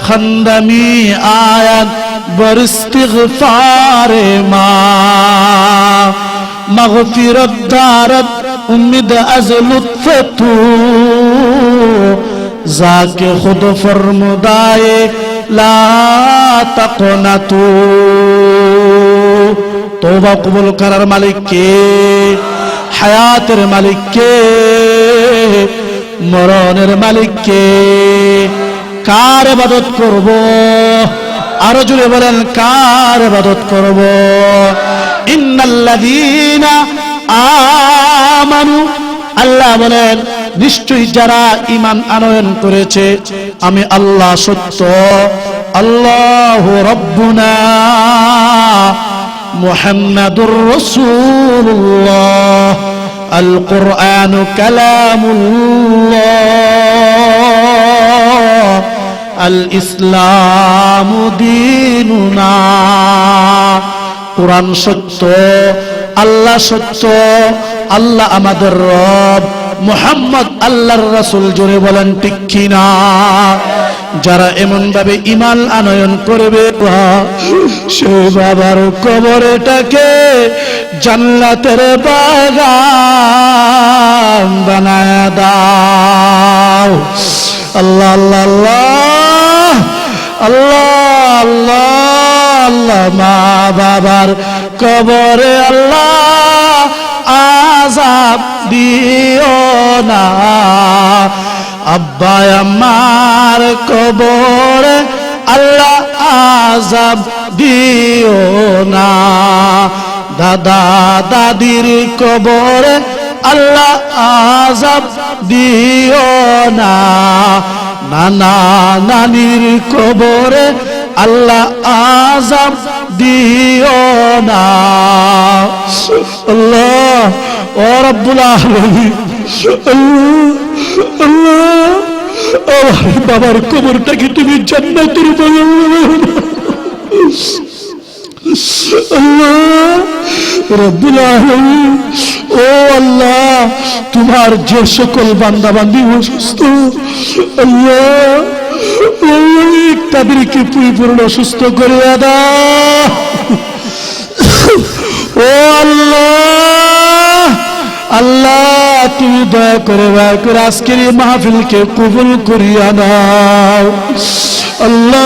खंदमी आयत बर इस्तिग़फ़ार मा मग़फ़िरत दारत उम्मीद अज़ लुत्फ़ तू ज़ाके खुद फरमुदाए ला तक़नतू। तौबा कबूल करार मालिक के? हयातेर मालिक के? मरनेर मालिक के? कार इबादत करबो? आरो जुड़े बोलेन कार इबादत करबो? इन्नल्लाযীনা আমানু, আল্লাহ বলেন নিশ্চয়ই যারা ঈমান আনয়ন করেছে আমি আল্লাহ সত্য। আল্লাহু রাব্বুনা মুহাম্মাদুর রাসূলুল্লাহ আল কুরআনু কালামুল্লাহ আল ইসলামু দীনুনা। কুরআন সত্য, আল্লাহ সত্য, আল্লাহ আমাদের রব, মুহাম্মদ আল্লাহর রাসূল। জোরে বলেন ঠিক কি না? যারা এমন ভাবে ঈমান আনয়ন করবে সে বাবার কবরটাকে জান্নাতের বাগান বানায় দাও। আল্লাহ আল্লাহ আল্লাহ আল্লাহ আল্লাহ আল্লাহ। মা বাবার কবরে আল্লাহ আযাব দিও না, আব্বা আম্মার কবরে আল্লাহ আযাব দিও না, দাদা দাদির কবরে আল্লাহ আযাব দিও না, নানা নানির কবরে আল্লাহ আযাব দিও না। আল্লাহ ও রব্বুল আলামিন, আল্লাহ আমার বাবার কবরটাকে তুমি জান্নাতের বাগান বানাও। আল্লাহ রব্বুল আলামিন, ও আল্লাহ তোমার যে সকল বান্দা বান্দি অসুস্থ আল্লাহ তাদেরকে পরিপূর্ণ সুস্থ করে দাও। ও আল্লাহ আল্লাহ তুমি দয়া করে আজকের এই মাহফিলকে কবুল করিয়া নাও। আল্লাহ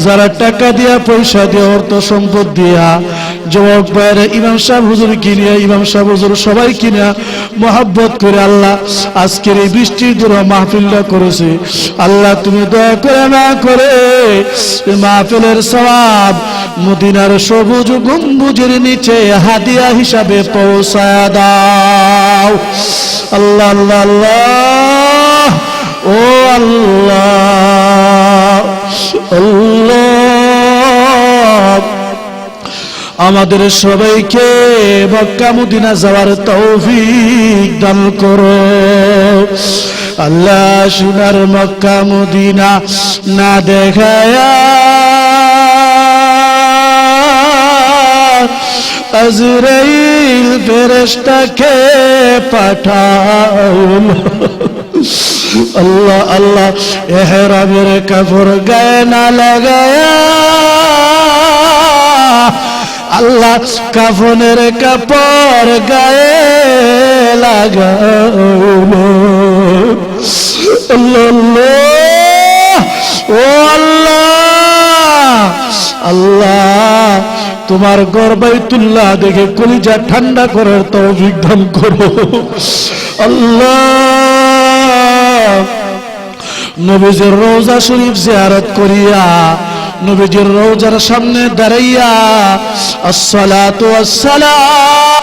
যারা টাকা দিয়া পয়সা দিয়া অর্থ সম্পদ দিয়া যুবক ভাইরা ইমাম সাহেব হুজুর কিনিয়া ইমাম সাহেব হুজুর সবাই কিনা মহব্বত করে আল্লাহ আজকের এই বৃষ্টির দূরে মাহফিলটা করেছে। আল্লাহ তুমি দয়া করে না করে মাহফিলের সওয়াব মদিনার সবুজ গম্বুজের নিচে হাদিয়া হিসাবে পৌঁছায়া দাও। আল্লাহ আল্লাহ আল্লাহ ও আল্লাহ আল্লাহ আমাদের সবাইকে মক্কা মদিনা যাওয়ার তৌফিক দান করো। আল্লাহ সোনার মক্কা মদিনা না দেখায়া আজরাইল ফেরেশতাকে পাঠালো। আল্লাহ আল্লাহ, এহরামের কাপড় গায়ে না লাগায়া আল্লাহ কাফনের কাপড় গায়ে লাগালো। আল্লাহ, ও আল্লাহ, আল্লাহ তোমার ঘর বাইতুল্লাহ দেখে কলিজা ঠান্ডা করার তৌফিক দান করো। আল্লাহ, নবীজির রওজা শরীফ জিয়ারত করিয়া নবীজির রওজার সামনে দাঁড়াইয়া আসসালাতু ওয়াসসালাম